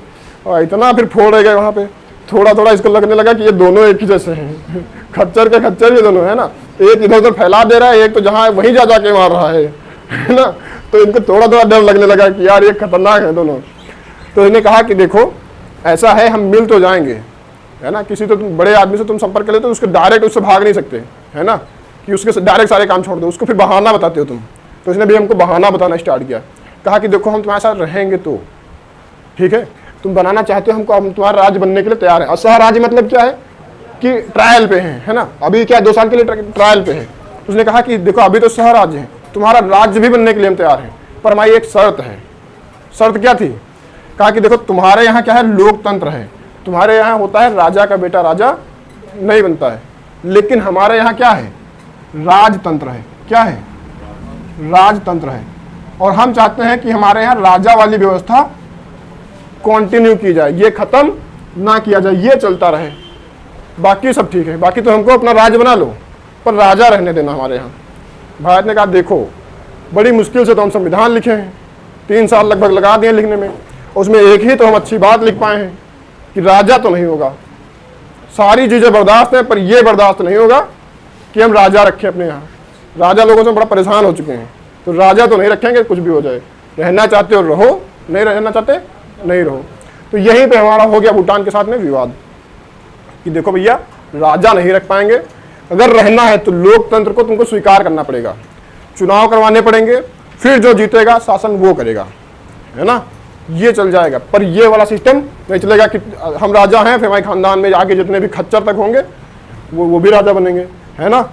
और इतना फिर फोड़ रह गए वहाँ पे, थोड़ा थोड़ा इसको लगने लगा कि ये दोनों एक ही जैसे हैं, खच्चर के खच्चर ये दोनों, है ना। एक इधर उधर फैला दे रहा है, एक तो जहाँ वहीं जा जाके मार रहा है ना। तो इनको थोड़ा थोड़ा डर लगने लगा कि यार ये खतरनाक है दोनों। तो इन्हें कहा कि देखो ऐसा है, हम मिल तो जाएंगे, है ना। किसी तो तुम बड़े आदमी से तुम संपर्क कर लेते हो, उसके डायरेक्ट उससे भाग नहीं सकते, है ना, कि उसके डायरेक्ट सारे काम छोड़ दो, उसको फिर बहाना बताते हो तुम। तो इसने भी हमको बहाना बताना स्टार्ट किया, कहा कि देखो हम तुम्हारे साथ रहेंगे तो ठीक है, तुम बनाना चाहते हो हमको, हम तुम्हारा राज्य बनने के लिए तैयार है। और सह राज्य मतलब क्या है कि ट्रायल पे है ना, अभी क्या 2 साल के लिए ट्रायल पे है। उसने कहा कि देखो अभी तो सह राज्य है, तुम्हारा राज्य भी बनने के लिए हम तैयार हैं, पर हमारी एक शर्त है। शर्त क्या थी, कहा कि देखो तुम्हारे यहाँ क्या है, लोकतंत्र है, तुम्हारे यहाँ होता है राजा का बेटा राजा नहीं बनता है, लेकिन हमारे यहाँ क्या है, राजतंत्र है। क्या है, राजतंत्र है। और हम चाहते हैं कि हमारे यहाँ राजा वाली व्यवस्था कंटिन्यू की जाए, ये खत्म ना किया जाए, ये चलता रहे, बाकी सब ठीक है, बाकी तो हमको अपना राज्य बना लो पर राजा रहने देना हमारे यहाँ। भारत ने कहा देखो बड़ी मुश्किल से तो हम संविधान लिखे हैं, 3 साल लगभग लगा दिए लिखने में, उसमें एक ही तो हम अच्छी बात लिख पाए हैं कि राजा तो नहीं होगा। सारी चीज़ें बर्दाश्त हैं पर यह बर्दाश्त नहीं होगा कि हम राजा रखें अपने यहाँ। राजा लोगों से बड़ा परेशान हो चुके हैं, तो राजा तो नहीं रखेंगे, कुछ भी हो जाए, रहना चाहते हो रहो, नहीं रहना चाहते नहीं रहो। तो यहीं पे हमारा हो गया भूटान के साथ में विवाद कि देखो भैया राजा नहीं रख पाएंगे, अगर रहना है तो लोकतंत्र को तुमको स्वीकार करना पड़ेगा, चुनाव करवाने पड़ेंगे, फिर जो जीतेगा शासन वो करेगा, है ना, ये चल जाएगा। पर ये वाला सिस्टम नहीं चलेगा कि हम राजा हैं फिर हमारे खानदान में आगे जितने भी खच्चर तक होंगे वो भी राजा बनेंगे, है ना।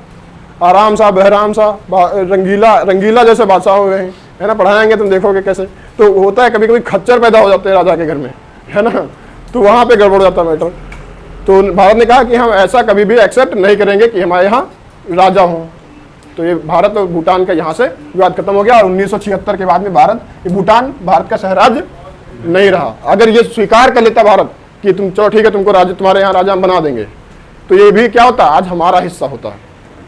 आराम सा बहराम सा रंगीला जैसे बादशाह हुए हैं, है ना, पढ़ाएंगे तुम देखोगे कैसे। तो होता है कभी कभी खच्चर पैदा हो जाते हैं राजा के घर में, है ना, तो वहाँ पे गड़बड़ जाता मैटर। तो भारत ने कहा कि हम ऐसा कभी भी एक्सेप्ट नहीं करेंगे कि हमारे यहाँ राजा हों। तो ये भारत और भूटान का यहाँ से विवाद खत्म हो गया। और 1976 के बाद में भूटान भारत का सहराज्य नहीं रहा। अगर ये स्वीकार कर लेता भारत कि तुम चलो ठीक है तुमको राज्य, तुम्हारे यहाँ राजा हम बना देंगे, तो ये भी क्या होता, आज हमारा हिस्सा होता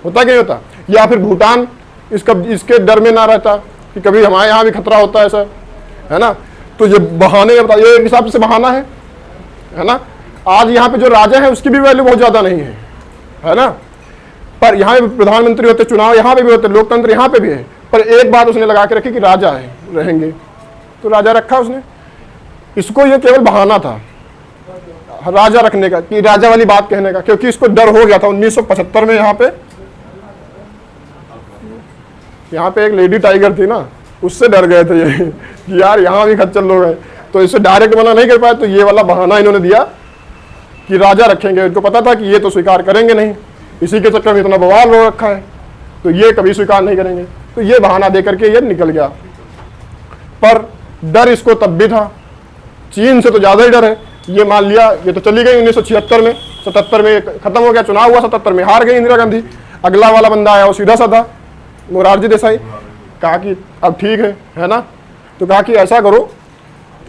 कि नहीं होता। या फिर भूटान इसके डर में ना रहता कि कभी हमारे यहाँ भी खतरा होता है सर, है ना। तो ये बहाने में बता, ये एक हिसाब से बहाना है ना। आज यहाँ पे जो राजा है उसकी भी वैल्यू बहुत ज़्यादा नहीं है ना। पर यहाँ पे प्रधानमंत्री होते, चुनाव यहाँ पे भी होते, लोकतंत्र यहाँ पे भी है। पर एक बात उसने लगा के रखी कि राजा है, रहेंगे, तो राजा रखा उसने। इसको ये केवल बहाना था राजा रखने का, कि राजा वाली बात कहने का, क्योंकि इसको डर हो गया था 1975 में। यहाँ पे एक लेडी टाइगर थी ना, उससे डर गए थे ये कि यार यहाँ भी खच्चर लोग हैं, तो इसे डायरेक्ट मना नहीं कर पाए। तो ये वाला बहाना इन्होंने दिया कि राजा रखेंगे। इनको पता था कि ये तो स्वीकार करेंगे नहीं, इसी के चक्कर में इतना बवाल हो रखा है, तो ये कभी स्वीकार नहीं करेंगे। तो ये बहाना दे करके ये निकल गया। पर डर इसको तब भी था, चीन से तो ज़्यादा ही डर है। ये मान लिया, ये तो चली गई 1976 में, 77 में खत्म हो गया, चुनाव हुआ, 77 में हार गई इंदिरा गांधी। अगला वाला बंदा आया, वो सीधा साधा मोरारजी देसाई। कहा कि अब ठीक है ना। तो कहा कि ऐसा करो,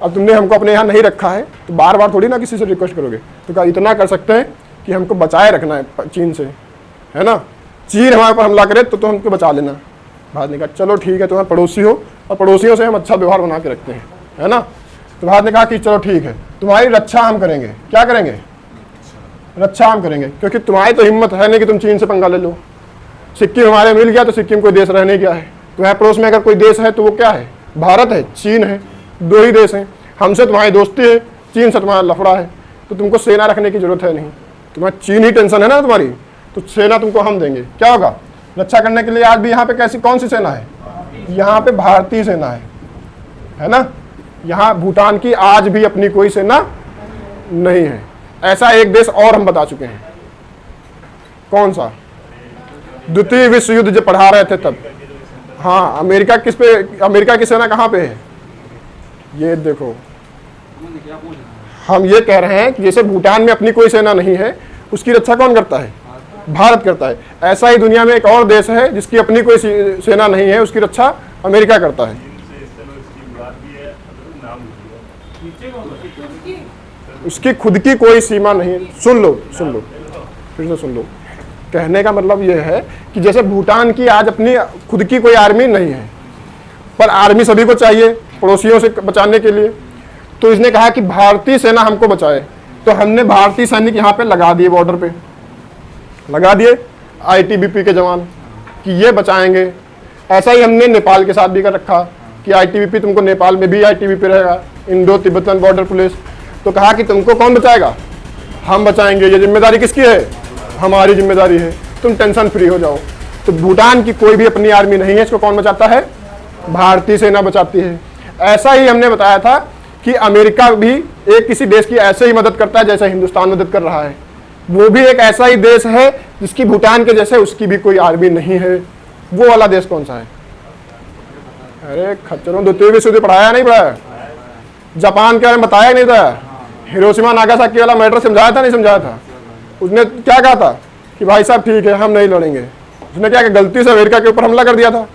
अब तुमने हमको अपने यहाँ नहीं रखा है तो बार बार थोड़ी ना किसी से रिक्वेस्ट करोगे। तो कहा इतना कर सकते हैं कि हमको बचाए रखना है चीन से, है ना। चीन हमारे पर हमला करे तो हमको बचा लेना। भारत ने कहा चलो ठीक है, तुम्हारे पड़ोसी हो और पड़ोसियों से हम अच्छा व्यवहार बना के रखते हैं, है ना। तो भारत ने कहा कि चलो ठीक है, तुम्हारी रक्षा हम करेंगे। क्या करेंगे? रक्षा हम करेंगे, क्योंकि तुम्हारी तो हिम्मत है नहीं कि तुम चीन से पंगा ले लो। सिक्किम हमारे मिल गया तो सिक्किम कोई देश रहने क्या है। तुम्हारे पड़ोस में अगर कोई देश है तो वो क्या है? भारत है, चीन है, दो ही देश हैं। हमसे तुम्हारी दोस्ती है, चीन से तुम्हारा लफड़ा है, तो तुमको सेना रखने की जरूरत है नहीं। तुम्हारा चीन ही टेंशन है ना तुम्हारी, तो सेना तुमको हम देंगे। क्या होगा? रक्षा करने के लिए आज भी यहाँ पे कैसी कौन सी सेना है? यहाँ पे भारतीय सेना है ना। यहाँ भूटान की आज भी अपनी कोई सेना नहीं है। ऐसा एक देश और हम बता चुके हैं, कौन सा? द्वितीय विश्व युद्ध जब पढ़ा रहे थे तब। हाँ, अमेरिका अमेरिका की सेना कहाँ पे है? ये देखो, हम ये कह रहे हैं कि जैसे भूटान में अपनी कोई सेना नहीं है, उसकी रक्षा कौन करता है? भारत करता है। ऐसा ही दुनिया में एक और देश है जिसकी अपनी कोई सेना नहीं है, उसकी रक्षा अमेरिका करता है। उसकी खुद की कोई सीमा नहीं है। सुन लो फिर से सुन लो। कहने का मतलब यह है कि जैसे भूटान की आज अपनी खुद की कोई आर्मी नहीं है, पर आर्मी सभी को चाहिए पड़ोसियों से बचाने के लिए। तो इसने कहा कि भारतीय सेना हमको बचाए, तो हमने भारतीय सैनिक यहाँ पे लगा दिए, बॉर्डर पे लगा दिए आईटीबीपी के जवान कि ये बचाएंगे। ऐसा ही हमने नेपाल के साथ भी कर रखा कि आईटीबीपी, तुमको नेपाल में भी आईटीबीपी रहेगा, इंडो तिब्बतन बॉर्डर पुलिस। तो कहा कि तुमको कौन बचाएगा? हम बचाएंगे। ये जिम्मेदारी किसकी है? हमारी जिम्मेदारी है, तुम टेंशन फ्री हो जाओ। तो भूटान की कोई भी अपनी आर्मी नहीं है, इसको कौन बचाता है? भारतीय सेना बचाती है। ऐसा ही हमने बताया था कि अमेरिका भी एक किसी देश की ऐसे ही मदद करता है जैसा हिंदुस्तान मदद कर रहा है। वो भी एक ऐसा ही देश है जिसकी भूटान के जैसे उसकी भी कोई आर्मी नहीं है। वो वाला देश कौन सा है? अरे खच्चरों, द्वितीय विश्व युद्ध पढ़ाया नहीं पढ़ाया? जापान के बारे में बताया नहीं था? हिरोशिमा नागासाकी वाला मैटर समझाया था नहीं समझाया था? उसने क्या कहा था कि भाई साहब ठीक है हम नहीं लड़ेंगे। उसने क्या गलती से अमेरिका के ऊपर हमला कर दिया था,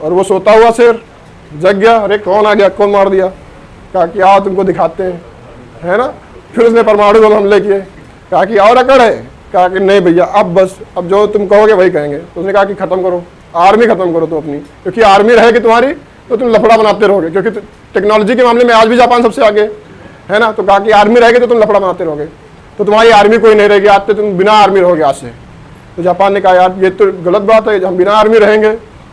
और वो सोता हुआ शेर जग गया। अरे कौन आ गया, कौन मार दिया? कहा कि आओ तुमको दिखाते हैं, है ना। फिर उसने परमाणु बम हमले किए। कहा कि और अकड़ है? कहा कि नहीं भैया, अब बस, अब जो तुम कहोगे वही कहेंगे। तो उसने कहा कि खत्म करो, आर्मी खत्म करो तुम अपनी, क्योंकि आर्मी रहेगी तुम्हारी तो तुम लफड़ा बनाते रहोगे। क्योंकि टेक्नोलॉजी के मामले में आज भी जापान सबसे आगे है ना। तो कहा कि आर्मी रहेगी तो तुम लफड़ा बनाते रहोगे, तो तुम्हारी आर्मी कोई नहीं रहेगी, आज तो तुम बिना आर्मी रहोगे आज से। तो जापान ने कहा यार ये तो गलत बात है, हम बिना आर्मी रहेंगे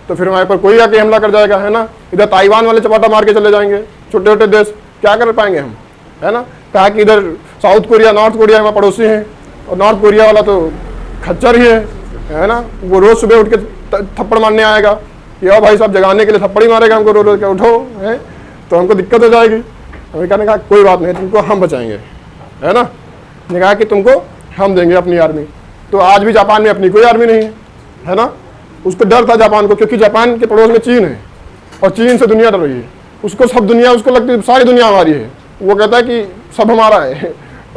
तो फिर हमारे पर कोई आके हमला कर जाएगा, है ना। इधर ताइवान वाले चपाटा मार के चले जाएंगे, छोटे छोटे देश, क्या कर पाएंगे हम, है ना। कहा कि इधर साउथ कोरिया, नॉर्थ कोरिया हमारे पड़ोसी हैं, और नॉर्थ कोरिया वाला तो खच्चर ही है ना। वो रोज सुबह उठ के थप्पड़ मारने आएगा कि आओ भाई साहब, जगाने के लिए थप्पड़ ही मारेगा हमको, रोज के उठो, है तो हमको दिक्कत हो जाएगी। अमेरिका ने कहा कोई बात नहीं, तुमको हम बचाएंगे, है ना। ने कहा कि तुमको हम देंगे अपनी आर्मी। तो आज भी जापान में अपनी कोई आर्मी नहीं है ना। उसको डर था जापान को, क्योंकि जापान के पड़ोस में चीन है और चीन से दुनिया डर रही है। उसको सब दुनिया, उसको लगती है सारी दुनिया हमारी है। वो कहता है कि सब हमारा है।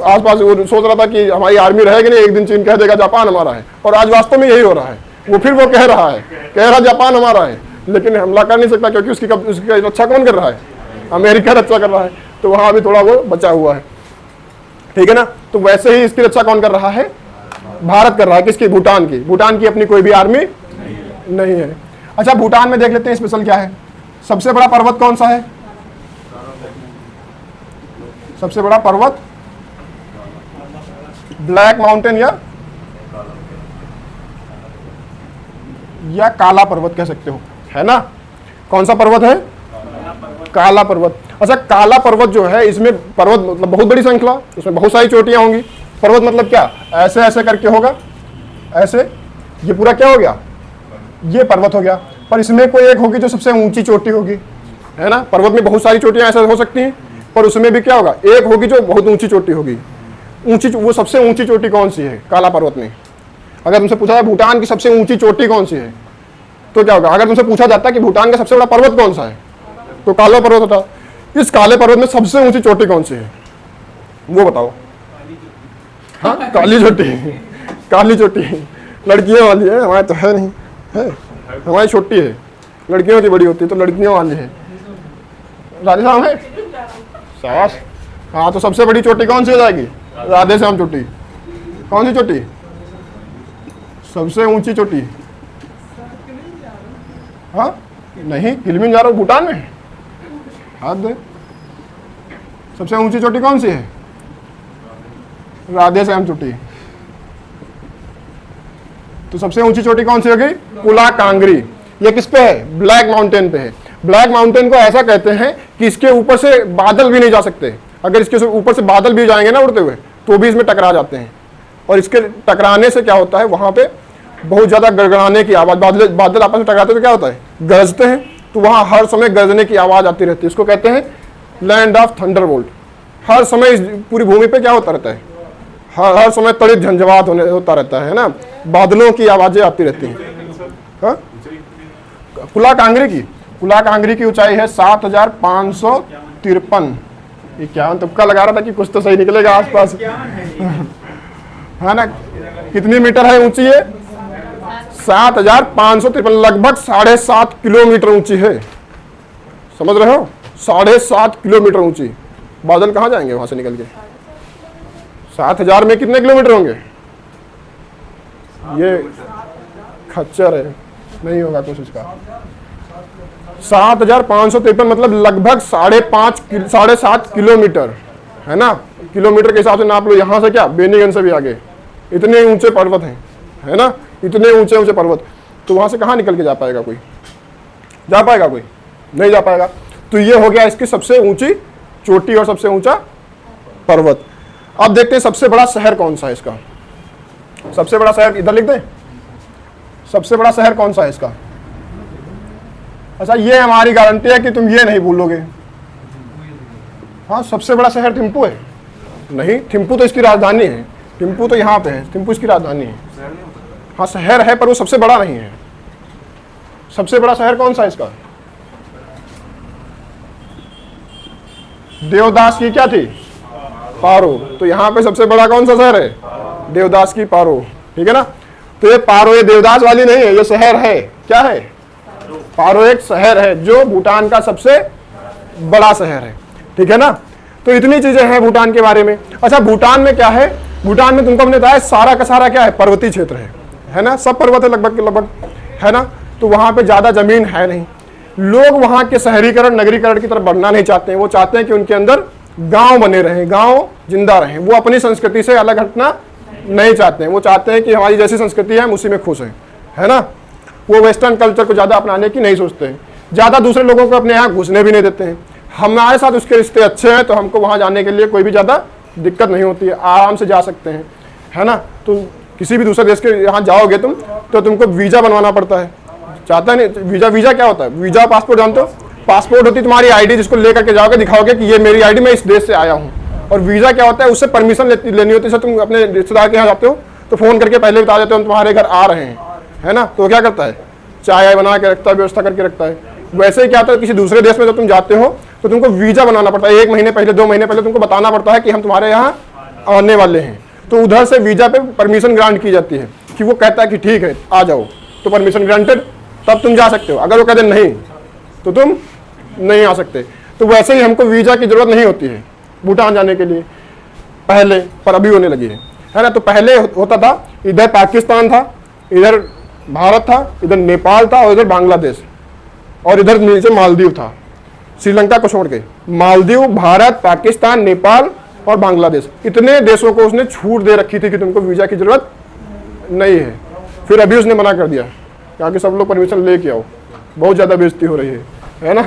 आसपास वो सोच रहा था कि हमारी आर्मी रहेगी नहीं, एक दिन चीन कह देगा जापान हमारा है, और आज वास्तव में यही हो रहा है। वो कह रहा जापान हमारा है, लेकिन हमला कर नहीं सकता, क्योंकि उसकी रक्षा कौन कर रहा है? अमेरिका रक्षा कर रहा है। तो वहाँ भी थोड़ा वो बचा हुआ है, ठीक है ना। तो वैसे ही इसकी रक्षा कौन कर रहा है? भारत कर रहा है। किसकी? भूटान की। भूटान की अपनी कोई भी आर्मी नहीं है। अच्छा भूटान में देख लेते हैं स्पेशल क्या है। सबसे बड़ा पर्वत कौन सा है? सबसे बड़ा पर्वत ब्लैक माउंटेन या काला पर्वत कह सकते हो, है ना। कौन सा पर्वत है? काला पर्वत। अच्छा काला पर्वत जो है, इसमें पर्वत मतलब बहुत बड़ी श्रृंखला, इसमें बहुत सारी चोटियां होंगी। पर्वत मतलब क्या? ऐसे ऐसे करके होगा, ऐसे, ये पूरा क्या हो गया? ये पर्वत हो गया। पर इसमें कोई एक होगी जो सबसे ऊंची चोटी होगी, है ना। पर्वत में बहुत सारी चोटियां ऐसे हो सकती हैं, पर उसमें भी क्या होगा? एक होगी जो बहुत ऊंची चोटी होगी। ऊंची, वो सबसे ऊंची चोटी कौन सी है काला पर्वत में? अगर तुमसे पूछा जाए भूटान की सबसे ऊंची चोटी कौन सी है, तो क्या होगा? अगर तुमसे पूछा जाता कि भूटान का सबसे बड़ा पर्वत कौन सा है, तो काला पर्वत होता। इस काले पर्वत में सबसे ऊंची चोटी कौन सी है, वो बताओ। हाँ काली चोटी, काली चोटी लड़कियों वाली है, हमारे तो है नहीं है, हमारी छोटी है, लड़कियों की बड़ी होती है, तो लड़कियों वाली है। राधेश्याम है सास। हाँ तो सबसे बड़ी चोटी कौन सी हो जाएगी? राधेश्याम चोटी। कौन सी चोटी? सबसे ऊंची चोटी। हाँ नहीं, किलिमंजारो भूटान में है। हद। सबसे ऊंची चोटी कौन सी है? राधेश्याम चोटी। तो सबसे ऊंची चोटी कौन सी होगी? कुला कांगरी। ये किस पे है? ब्लैक माउंटेन पे है। ब्लैक माउंटेन को ऐसा कहते हैं कि इसके ऊपर से बादल भी नहीं जा सकते। अगर इसके ऊपर से बादल भी जाएंगे ना उड़ते हुए, तो भी इसमें टकरा जाते हैं। और इसके टकराने से क्या होता है, वहां पे बहुत ज्यादा गड़गड़ाने की आवाज, बादल आपस में टकराते तो क्या होता है? गरजते हैं। तो वहां हर समय गरजने की आवाज आती रहती है। इसको कहते हैं लैंड ऑफ थंडरबोल्ट। हर समय इस पूरी भूमि पे क्या होता रहता है? हर समय तड़ित झंझावात होता रहता है ना, बादलों की आवाजें आती रहती हैं। हाँ? कुला कांगरी की ऊंचाई है 7553। ये क्या तुक्का लगा रहा था कि कुछ तो सही निकलेगा आसपास, है ना। कितनी मीटर है ऊंची है? 7553, लगभग 7.5 किलोमीटर ऊंची है। समझ रहे हो? 7.5 किलोमीटर ऊंची। बादल कहाँ जाएंगे वहां से निकल के? 7000 में कितने किलोमीटर होंगे? ये खच्चर है, नहीं होगा कुछ इसका। 7553 मतलब लगभग 7.5 किलोमीटर, है ना। किलोमीटर के हिसाब से नाप लो। यहाँ से क्या बेनीगंज से भी आगे इतने ऊंचे पर्वत हैं, है ना। इतने ऊंचे ऊंचे पर्वत, तो वहां से कहाँ निकल के जा पाएगा कोई? जा पाएगा कोई? नहीं जा पाएगा। तो ये हो गया इसकी सबसे ऊंची चोटी और सबसे ऊंचा पर्वत। अब देखते हैं सबसे बड़ा शहर कौन सा है इसका। सबसे बड़ा शहर इधर लिख दें। सबसे बड़ा शहर कौन सा है इसका? अच्छा ये हमारी गारंटी है कि तुम ये नहीं भूलोगे। हाँ सबसे बड़ा शहर थिम्पू है। नहीं, थिम्पू तो इसकी राजधानी है। थिम्पू तो यहाँ पे है, थिम्पू इसकी राजधानी है। हाँ शहर है पर वो सबसे बड़ा नहीं है। सबसे बड़ा शहर कौन सा है इसका? देवदास की क्या थी? पारो। तो यहाँ पे सबसे बड़ा कौन सा शहर है? देवदास की पारो। ठीक है ना। तो ये पारो, ये देवदास वाली नहीं है, ये शहर है। क्या है? पारो एक शहर है जो भूटान का सबसे बड़ा शहर है। ठीक है ना। तो इतनी चीजें हैं भूटान के बारे में। अच्छा भूटान में क्या है? भूटान में तुमको हमने बताया सारा का सारा क्या है? पर्वतीय क्षेत्र है ना। सब पर्वत है लगभग, है ना। तो वहां पे ज्यादा जमीन है नहीं। लोग वहां के शहरीकरण नगरीकरण की तरफ बढ़ना नहीं चाहते हैं। वो चाहते हैं कि उनके अंदर गांव बने रहें, गांव जिंदा रहें। वो अपनी संस्कृति से अलग हटना नहीं चाहते हैं। वो चाहते हैं कि हमारी जैसी संस्कृति है हम उसी में खुश हैं, है ना। वो वेस्टर्न कल्चर को ज्यादा अपनाने की नहीं सोचते हैं। ज्यादा दूसरे लोगों को अपने यहाँ घुसने भी नहीं देते हैं। हमारे साथ उसके रिश्ते अच्छे हैं तो हमको वहां जाने के लिए कोई भी ज्यादा दिक्कत नहीं होती है, आराम से जा सकते हैं, है ना। तो किसी भी दूसरे देश के यहाँ जाओगे तुम तो तुमको वीजा बनवाना पड़ता है। चाहता नहीं वीजा क्या होता है? वीजा पासपोर्ट जानते हो? पासपोर्ट होती है तुम्हारी आईडी, जिसको लेकर के जाओगे, दिखाओगे कि ये मेरी आईडी, मैं इस देश से आया हूँ। और वीजा क्या होता है? उससे परमिशन लेनी होती है। तुम अपने रिश्तेदार के यहाँ जाते हो तो फोन करके पहले बता देते हो हम तुम्हारे घर आ रहे हैं, है ना। तो क्या करता है? चाय बना के रखता है, व्यवस्था करके रखता है। वैसे ही क्या होता है किसी दूसरे देश में जब तुम जाते हो तो तुमको वीजा बनाना पड़ता है। 1 महीने पहले 2 महीने पहले तुमको बताना पड़ता है कि हम तुम्हारे यहाँ आने वाले हैं। तो उधर से वीजा पे परमिशन ग्रांट की जाती है कि वो कहता है कि ठीक है आ जाओ, तो परमिशन ग्रांटेड, तब तुम जा सकते हो। अगर वो कहते नहीं तो तुम नहीं आ सकते। तो वैसे ही हमको वीजा की जरूरत नहीं होती है भूटान जाने के लिए पहले, पर अभी होने लगी है ना। तो पहले होता था, इधर पाकिस्तान था, इधर भारत था, इधर नेपाल था और इधर बांग्लादेश, और इधर नीचे मालदीव था, श्रीलंका को छोड़ के। मालदीव, भारत, पाकिस्तान, नेपाल और बांग्लादेश, इतने देशों को उसने छूट दे रखी थी कि तुमको वीजा की जरूरत नहीं है। फिर अभी उसने मना कर दिया, कहा कि सब लोग परमिशन लेके आओ, बहुत ज़्यादा बेइज्जती हो रही है ना।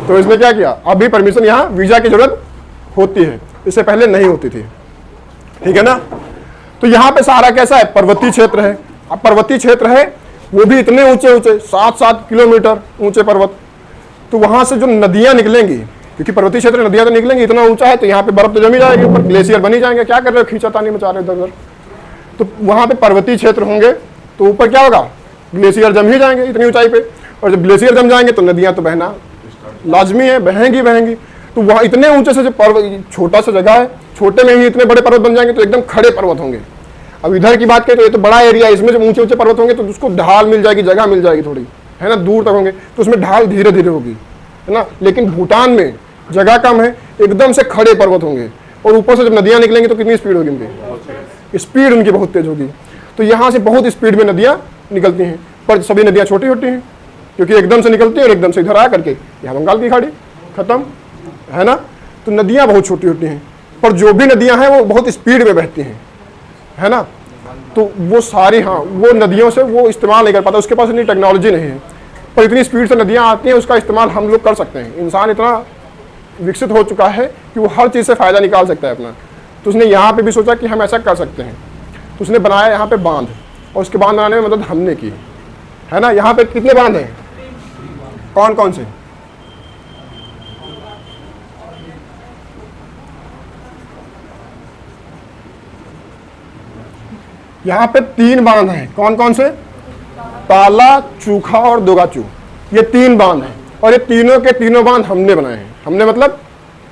तो इसने क्या किया, अभी परमिशन यहाँ वीजा की जरूरत होती है, इससे पहले नहीं होती थी, ठीक है ना। तो यहाँ पे सारा कैसा है, पर्वतीय क्षेत्र है। अब पर्वतीय क्षेत्र है, वो भी इतने ऊंचे ऊंचे 7-7 किलोमीटर ऊंचे पर्वत। तो वहां से जो नदियां निकलेंगी, क्योंकि पर्वतीय क्षेत्र में नदियां तो निकलेंगी, इतना ऊंचा है तो यहाँ पे बर्फ तो जमी जाएगी, ऊपर ग्लेशियर बनी जाएंगे। क्या कर रहे हो, खींचातानी मचा रहे हो इधर उधर। तो वहां पे पर्वतीय क्षेत्र होंगे तो ऊपर क्या होगा, ग्लेशियर जम ही जाएंगे इतनी ऊंचाई पे, और जब ग्लेशियर जम जाएंगे तो नदियां तो बहना लाजमी है, बहेंगी बहेंगी। तो वहाँ इतने ऊंचे से जो पर्वत, छोटा सा जगह है, छोटे में ही इतने बड़े पर्वत बन जाएंगे तो एकदम खड़े पर्वत होंगे। अब इधर की बात करें तो ये तो बड़ा एरिया है, इसमें जब ऊंचे ऊंचे पर्वत होंगे तो उसको ढाल मिल जाएगी, जगह मिल जाएगी थोड़ी, है ना, दूर तक होंगे तो उसमें ढाल धीरे धीरे होगी, है ना। लेकिन भूटान में जगह कम है, एकदम से खड़े पर्वत होंगे, और ऊपर से जब नदियां निकलेंगी तो कितनी स्पीड होगी उनकी, स्पीड उनकी बहुत तेज होगी। तो यहाँ से बहुत स्पीड में नदियाँ निकलती हैं, पर सभी नदियाँ छोटी होती हैं, क्योंकि एकदम से निकलती है और एकदम से इधर आ करके यहाँ बंगाल की खाड़ी खत्म, है ना। तो नदियाँ बहुत छोटी होती हैं, पर जो भी नदियाँ हैं वो बहुत स्पीड में बहती हैं, है ना। तो वो सारी, हाँ, वो नदियों से वो इस्तेमाल नहीं कर पाता, उसके पास इतनी टेक्नोलॉजी नहीं है, पर इतनी स्पीड से नदियाँ आती हैं, उसका इस्तेमाल हम लोग कर सकते हैं। इंसान इतना विकसित हो चुका है कि वो हर चीज़ से फ़ायदा निकाल सकता है अपना। तो उसने यहाँ पे भी सोचा कि हम ऐसा कर सकते हैं, तो उसने बनाया यहाँ पे बांध, और उसके बांध बनाने में मदद हमने की, है ना। यहाँ पे कितने बांध हैं, कौन कौन से, यहाँ पे 3 बांध हैं, कौन कौन से, ताला, चूखा और दोगाचू, ये 3 बांध हैं, और ये तीनों के तीनों बांध हमने बनाए हैं। हमने मतलब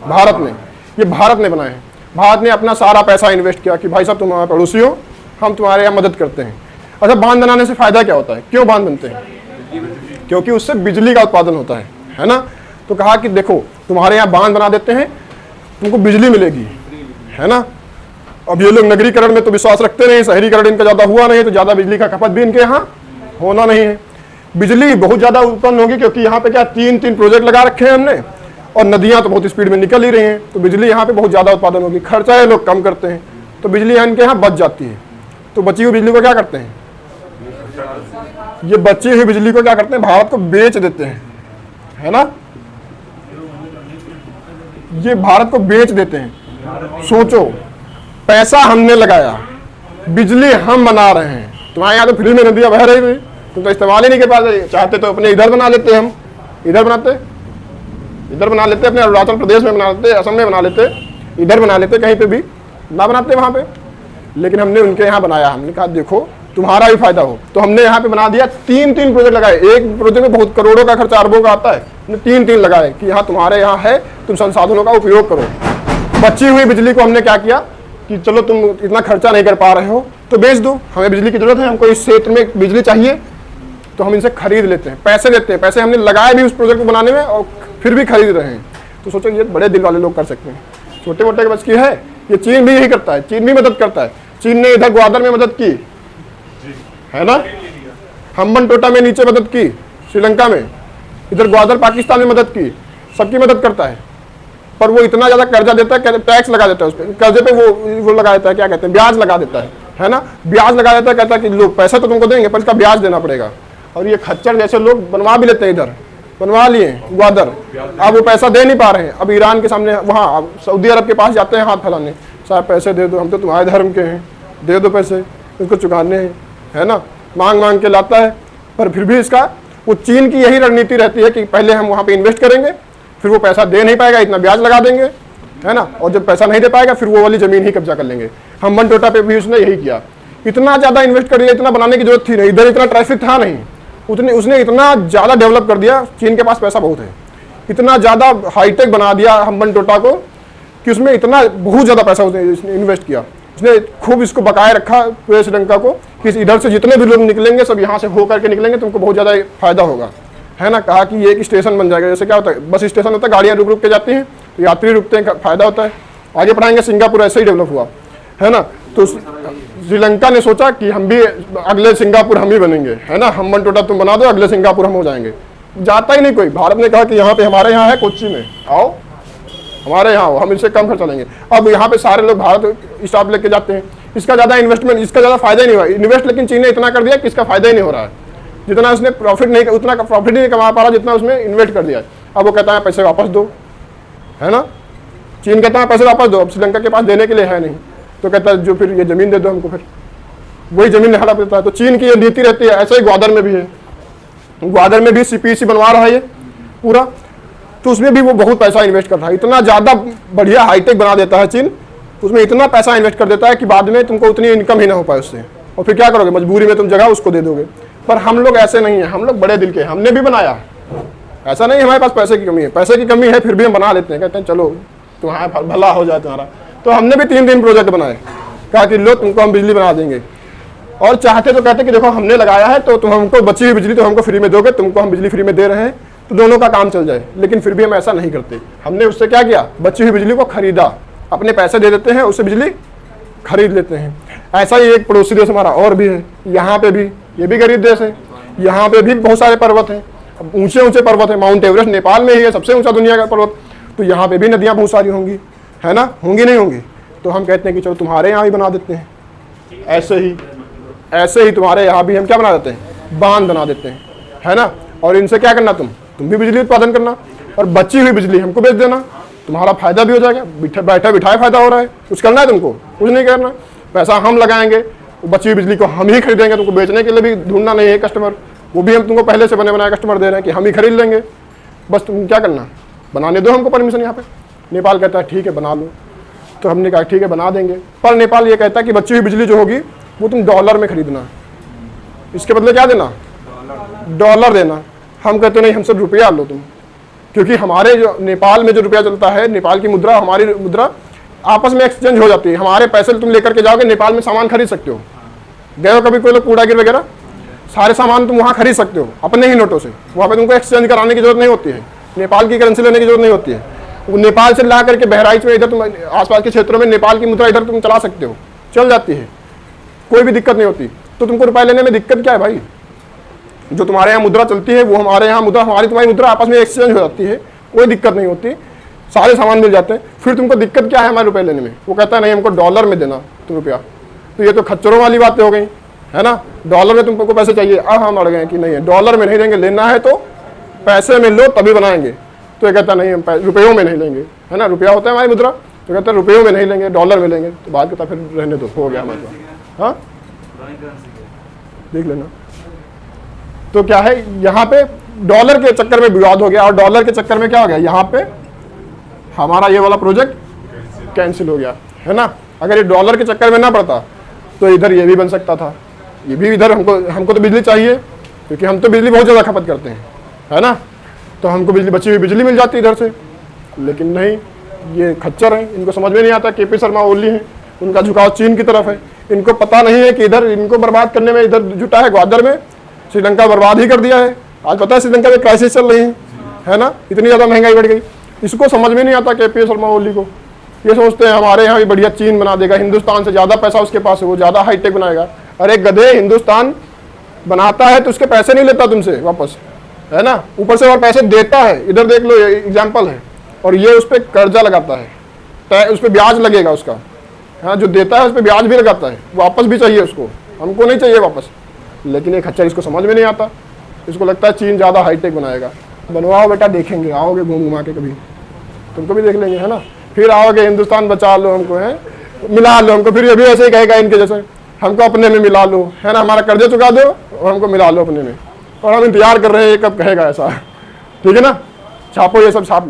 भारत ने, ये भारत ने बनाए हैं। भारत ने अपना सारा पैसा इन्वेस्ट किया कि भाई साहब तुम हमारे पड़ोसी हो, हम तुम्हारे यहाँ मदद करते हैं। अच्छा, बांध बनाने से फायदा क्या होता है, क्यों बांध बनते हैं, क्योंकि उससे बिजली का उत्पादन होता है ना। तो कहा कि देखो तुम्हारे यहाँ बांध बना देते हैं, तुमको बिजली मिलेगी, है ना। अब ये लोग नगरीकरण में तो विश्वास रखते नहीं, शहरीकरण इनका ज़्यादा हुआ नहीं, तो ज़्यादा बिजली का खपत भी इनके यहाँ होना नहीं है। बिजली बहुत ज़्यादा उत्पन्न होगी, क्योंकि यहाँ पे क्या 3 प्रोजेक्ट लगा रखे हैं हमने, और नदियाँ तो बहुत स्पीड में निकल ही रही हैं, तो बिजली यहाँ पे बहुत ज़्यादा उत्पादन होगी। खर्चा ये लोग कम करते हैं, तो बिजली इनके यहाँ बच जाती है। तो बची हुई बिजली को क्या करते हैं, ये बची हुई बिजली को क्या करते हैं, भारत को बेच देते हैं, है ना। ये भारत को बेच देते हैं। सोचो, पैसा हमने लगाया, बिजली हम बना रहे हैं। तुम्हारे यहाँ तो फ्री में नदियाँ बह रही थी, तुम तो इस्तेमाल ही नहीं कर पाते। चाहते तो अपने इधर बना लेते, हम इधर बना लेते, अपने अरुणाचल प्रदेश में बना लेते, असम में बना लेते, इधर बना लेते, कहीं पे भी ना बनाते वहाँ पे। लेकिन हमने उनके यहाँ बनाया, हमने कहा देखो तुम्हारा भी फायदा हो, तो हमने यहाँ पे बना दिया। 3 प्रोजेक्ट लगाए, एक प्रोजेक्ट में बहुत करोड़ों का खर्चा, अरबों का आता है, हमने 3 लगाए कि यहाँ तुम्हारे यहाँ है, तुम संसाधनों का उपयोग करो। बची हुई बिजली को हमने क्या किया कि चलो तुम इतना खर्चा नहीं कर पा रहे हो तो बेच दो, हमें बिजली की जरूरत है, हमको इस क्षेत्र में बिजली चाहिए, तो हम इनसे खरीद लेते हैं, पैसे देते हैं। पैसे हमने लगाए भी उस प्रोजेक्ट को बनाने में, और फिर भी खरीद रहे हैं। तो सोचो ये बड़े दिल वाले लोग कर सकते हैं, छोटे मोटे के बस की है। ये चीन भी यही करता है, चीन भी मदद करता है। चीन ने इधर ग्वादर में मदद की, है ना, हम्बनटोटा में नीचे मदद की, श्रीलंका में, इधर ग्वादर पाकिस्तान में मदद की, सबकी मदद करता है। पर वो इतना ज़्यादा कर्जा देता है, टैक्स लगा देता है उस पर, कर्जे पे वो लगा देता है, क्या कहते हैं, ब्याज लगा देता है ना, ब्याज लगा देता है। कहता है कि लोग पैसा तो तुमको देंगे पर इसका ब्याज देना पड़ेगा। और ये खच्चर जैसे लोग बनवा भी लेते हैं, इधर बनवा लिए ग्वादर, अब वो पैसा दे नहीं पा रहे हैं। अब ईरान के सामने, वहाँ सऊदी अरब के पास जाते हैं हाथ फैलाने, साहब पैसे दे दो, हम तो तुम्हारे धर्म के हैं, दे दो पैसे, इसको चुकाने हैं, है ना। मांग मांग के लाता है, पर फिर भी इसका, वो चीन की यही रणनीति रहती है कि पहले हम वहाँ पे इन्वेस्ट करेंगे, फिर वो पैसा दे नहीं पाएगा, इतना ब्याज लगा देंगे, है ना, और जब पैसा नहीं दे पाएगा फिर वो वाली ज़मीन ही कब्जा कर लेंगे। हम्बनटोटा पे भी उसने यही किया, इतना ज़्यादा इन्वेस्ट कर लिया, इतना बनाने की जरूरत थी नहीं, इधर इतना ट्रैफिक था नहीं, उसने इतना ज़्यादा डेवलप कर दिया। चीन के पास पैसा बहुत है, इतना ज़्यादा हाईटेक बना दिया हम्बनटोटा को कि उसमें इतना बहुत ज़्यादा पैसा उसने इन्वेस्ट किया। उसने खूब इसको बकाए रखा पूरे श्रीलंका को कि इधर से जितने भी लोग निकलेंगे सब यहाँ से हो करके निकलेंगे, तुमको बहुत ज़्यादा फ़ायदा होगा, है ना। कहा कि ये एक स्टेशन बन जाएगा, जैसे क्या होता है बस स्टेशन होता है, गाड़ियाँ रुक के जाती हैं तो यात्री रुकते हैं, फ़ायदा होता है। आगे पढ़ाएंगे, सिंगापुर ऐसे ही डेवलप हुआ, है ना। तो श्रीलंका ने सोचा कि हम भी अगले सिंगापुर हम ही बनेंगे, है ना, हम बनटोटा तुम बना दो, अगले सिंगापुर हम हो जाएंगे। जाता ही नहीं कोई। भारत ने कहा कि यहाँ पे हमारे यहाँ है कोच्चि में, आओ हमारे यहाँ हो, हम इससे कम खर्चा लेंगे। अब यहाँ पे सारे लोग भारत स्टाफ लेके जाते हैं, इसका ज़्यादा इन्वेस्टमेंट, इसका ज़्यादा फायदा ही नहीं हुआ इन्वेस्ट, लेकिन चीन ने इतना कर दिया कि इसका फायदा ही नहीं हो रहा है। जितना उसने प्रॉफिट नहीं, उतना प्रॉफिट ही नहीं कमा पा रहा जितना उसमें इन्वेस्ट कर दिया है। अब वो कहता है पैसे वापस दो, है ना, चीन कहता है पैसे वापस दो, अब श्रीलंका के पास देने के लिए है नहीं, तो कहता है जो फिर ये ज़मीन दे दो हमको, फिर वही ज़मीन हड़प देता है। तो चीन की ये नीति रहती है। ऐसे ही ग्वादर में भी है, ग्वादर में भी CPEC बनवा रहा है ये पूरा, तो उसमें भी वो बहुत पैसा इन्वेस्ट कर रहा है। इतना ज़्यादा बढ़िया हाईटेक बना देता है चीन, उसमें इतना पैसा इन्वेस्ट कर देता है कि बाद में तुमको उतनी इनकम ही ना हो पाए उससे, और फिर क्या करोगे, मजबूरी में तुम जगह उसको दे दोगे। पर हम लोग ऐसे नहीं हैं, हम लोग बड़े दिल के, हमने भी बनाया, ऐसा नहीं हमारे पास पैसे की कमी है, पैसे की कमी है फिर भी हम बना लेते हैं, कहते हैं चलो तुम्हारा भला हो जाए तुम्हारा। तो हमने भी 3 प्रोजेक्ट बनाए, कहा कि लो तुमको हम बिजली बना देंगे, और चाहते तो कहते कि देखो हमने लगाया है तो तुम हमको बची हुई बिजली तो हमको फ्री में दोगे, तुमको हम बिजली फ्री में दे रहे हैं तो दोनों का काम चल जाए। लेकिन फिर भी हम ऐसा नहीं करते, हमने उससे क्या किया, बची हुई बिजली को खरीदा, अपने पैसे दे देते हैं, उससे बिजली खरीद लेते हैं। ऐसा ही एक पड़ोसी देश हमारा और भी है, यहाँ पे भी, ये भी गरीब देश है, यहाँ पे भी बहुत सारे पर्वत हैं, ऊंचे ऊंचे पर्वत है, माउंट एवरेस्ट नेपाल में ही है, सबसे ऊंचा दुनिया का पर्वत, तो यहाँ पे भी नदियाँ बहुत सारी होंगी, है ना, होंगी नहीं होंगी, तो हम कहते हैं कि चलो तुम्हारे यहाँ भी बना देते हैं। ऐसे ही तुम्हारे यहाँ भी हम क्या बना देते हैं, बांध बना देते हैं, है ना, और इनसे क्या करना, तुम भी बिजली उत्पादन करना, और बची हुई बिजली हमको बेच देना, तुम्हारा फायदा भी हो जाएगा, बैठे बिठाए फायदा हो रहा है, कुछ करना है तुमको, कुछ नहीं करना, पैसा हम लगाएंगे, बची हुई बिजली को हम ही खरीदेंगे, तुमको बेचने के लिए भी ढूंढना नहीं है कस्टमर, वो भी हम तुमको पहले से बने बनाए कस्टमर दे रहे हैं कि हम ही खरीद लेंगे, बस तुम क्या करना, बनाने दो हमको परमिशन। यहाँ पे नेपाल कहता है ठीक है बना लो, तो हमने कहा ठीक है बना देंगे, पर नेपाल ये कहता है कि बची हुई बिजली जो होगी वो तुम डॉलर में खरीदना, इसके बदले क्या देना, डॉलर देना। हम कहते नहीं, हमसे रुपया लो तुम, क्योंकि हमारे जो नेपाल में जो रुपया चलता है, नेपाल की मुद्रा हमारी मुद्रा आपस में एक्सचेंज हो जाती है, हमारे पैसे तुम लेकर के जाओगे नेपाल में सामान खरीद सकते हो, गए हो कभी कोई लोग कूड़ागिर वगैरह, सारे सामान तुम वहाँ खरीद सकते हो अपने ही नोटों से, वहाँ पे तुमको एक्सचेंज कराने की जरूरत नहीं होती है, नेपाल की करेंसी लेने की जरूरत नहीं होती है, वो नेपाल से ला करके बहराइच में इधर तुम आसपास के क्षेत्रों में नेपाल की मुद्रा इधर तुम चला सकते हो, चल जाती है, कोई भी दिक्कत नहीं होती। तो तुमको रुपए लेने में दिक्कत क्या है भाई, जो तुम्हारे यहाँ मुद्रा चलती है वो हमारे यहाँ मुद्रा, हमारी तुम्हारी मुद्रा आपस में एक्सचेंज हो जाती है, कोई दिक्कत नहीं होती, सारे सामान मिल जाते हैं। फिर तुमको दिक्कत क्या है हमारे रुपए लेने में, वो कहता है नहीं हमको डॉलर में देना तुम रुपया, तो ये तो खच्चरों वाली बातें हो गई, है ना, डॉलर में तुमको पैसे चाहिए, अब हम अड़ गए कि नहीं है डॉलर में नहीं देंगे, लेना है तो पैसे में लो तभी बनाएंगे, तो ये कहता नहीं हम रुपयों में नहीं लेंगे, है ना, रुपया होता है हमारी मुद्रा, तो कहता है रुपयों में नहीं लेंगे, डॉलर में लेंगे, तो बात कहता फिर रहने दो, हो गया हमारे पास, हाँ देख लेना। तो क्या है, यहाँ पे डॉलर के चक्कर में विवाद हो गया, और डॉलर के चक्कर में क्या हो गया, यहाँ पे हमारा ये वाला प्रोजेक्ट कैंसिल हो गया, है ना। अगर ये डॉलर के चक्कर में ना पड़ता तो इधर ये भी बन सकता था, ये भी इधर हमको तो बिजली चाहिए, क्योंकि हम तो बिजली बहुत ज़्यादा खपत करते हैं, है ना, तो हमको बिजली, बची हुई बिजली मिल जाती इधर से, लेकिन नहीं, ये खच्चर है, इनको समझ में नहीं आता। KP शर्मा ओली हैं, उनका झुकाव चीन की तरफ है, इनको पता नहीं है कि इधर इनको बर्बाद करने में इधर जुटा है, ग्वादर में श्रीलंका बर्बाद ही कर दिया है। आज पता है श्रीलंका में क्राइसिस चल रही है ना, इतनी ज़्यादा महंगाई बढ़ गई, इसको समझ में नहीं आता KP शर्मा ओली को। ये सोचते हैं हमारे यहाँ भी बढ़िया चीन बना देगा, हिंदुस्तान से ज़्यादा पैसा उसके पास है, वो ज़्यादा हाईटेक बनाएगा। अरे गधे, हिंदुस्तान बनाता है तो उसके पैसे नहीं लेता तुमसे वापस, है ना, ऊपर से और पैसे देता है। इधर देख लो, ये एग्जाम्पल है, और ये उस पर कर्जा लगाता है, उस पर ब्याज लगेगा उसका, हाँ, जो देता है उस पर ब्याज भी लगाता है, वापस भी चाहिए उसको, हमको नहीं चाहिए वापस। लेकिन एक खच्चर इसको समझ में नहीं आता, इसको लगता है चीन ज़्यादा हाईटेक बनाएगा। बनवाओ बेटा, देखेंगे, आओगे घूम घुमा के कभी, तुमको भी देख लेंगे, है ना, फिर आओगे हिंदुस्तान बचा लो हमको, है, मिला लो हमको, फिर ये भी ऐसे ही कहेगा इनके जैसे, हमको अपने में मिला लो, है ना, हमारा कर्जा चुका दो और हमको मिला लो अपने में, और हम इंतजार कर रहे हैं ये कब कहेगा ऐसा, ठीक है ना। छापो ये सब छाप।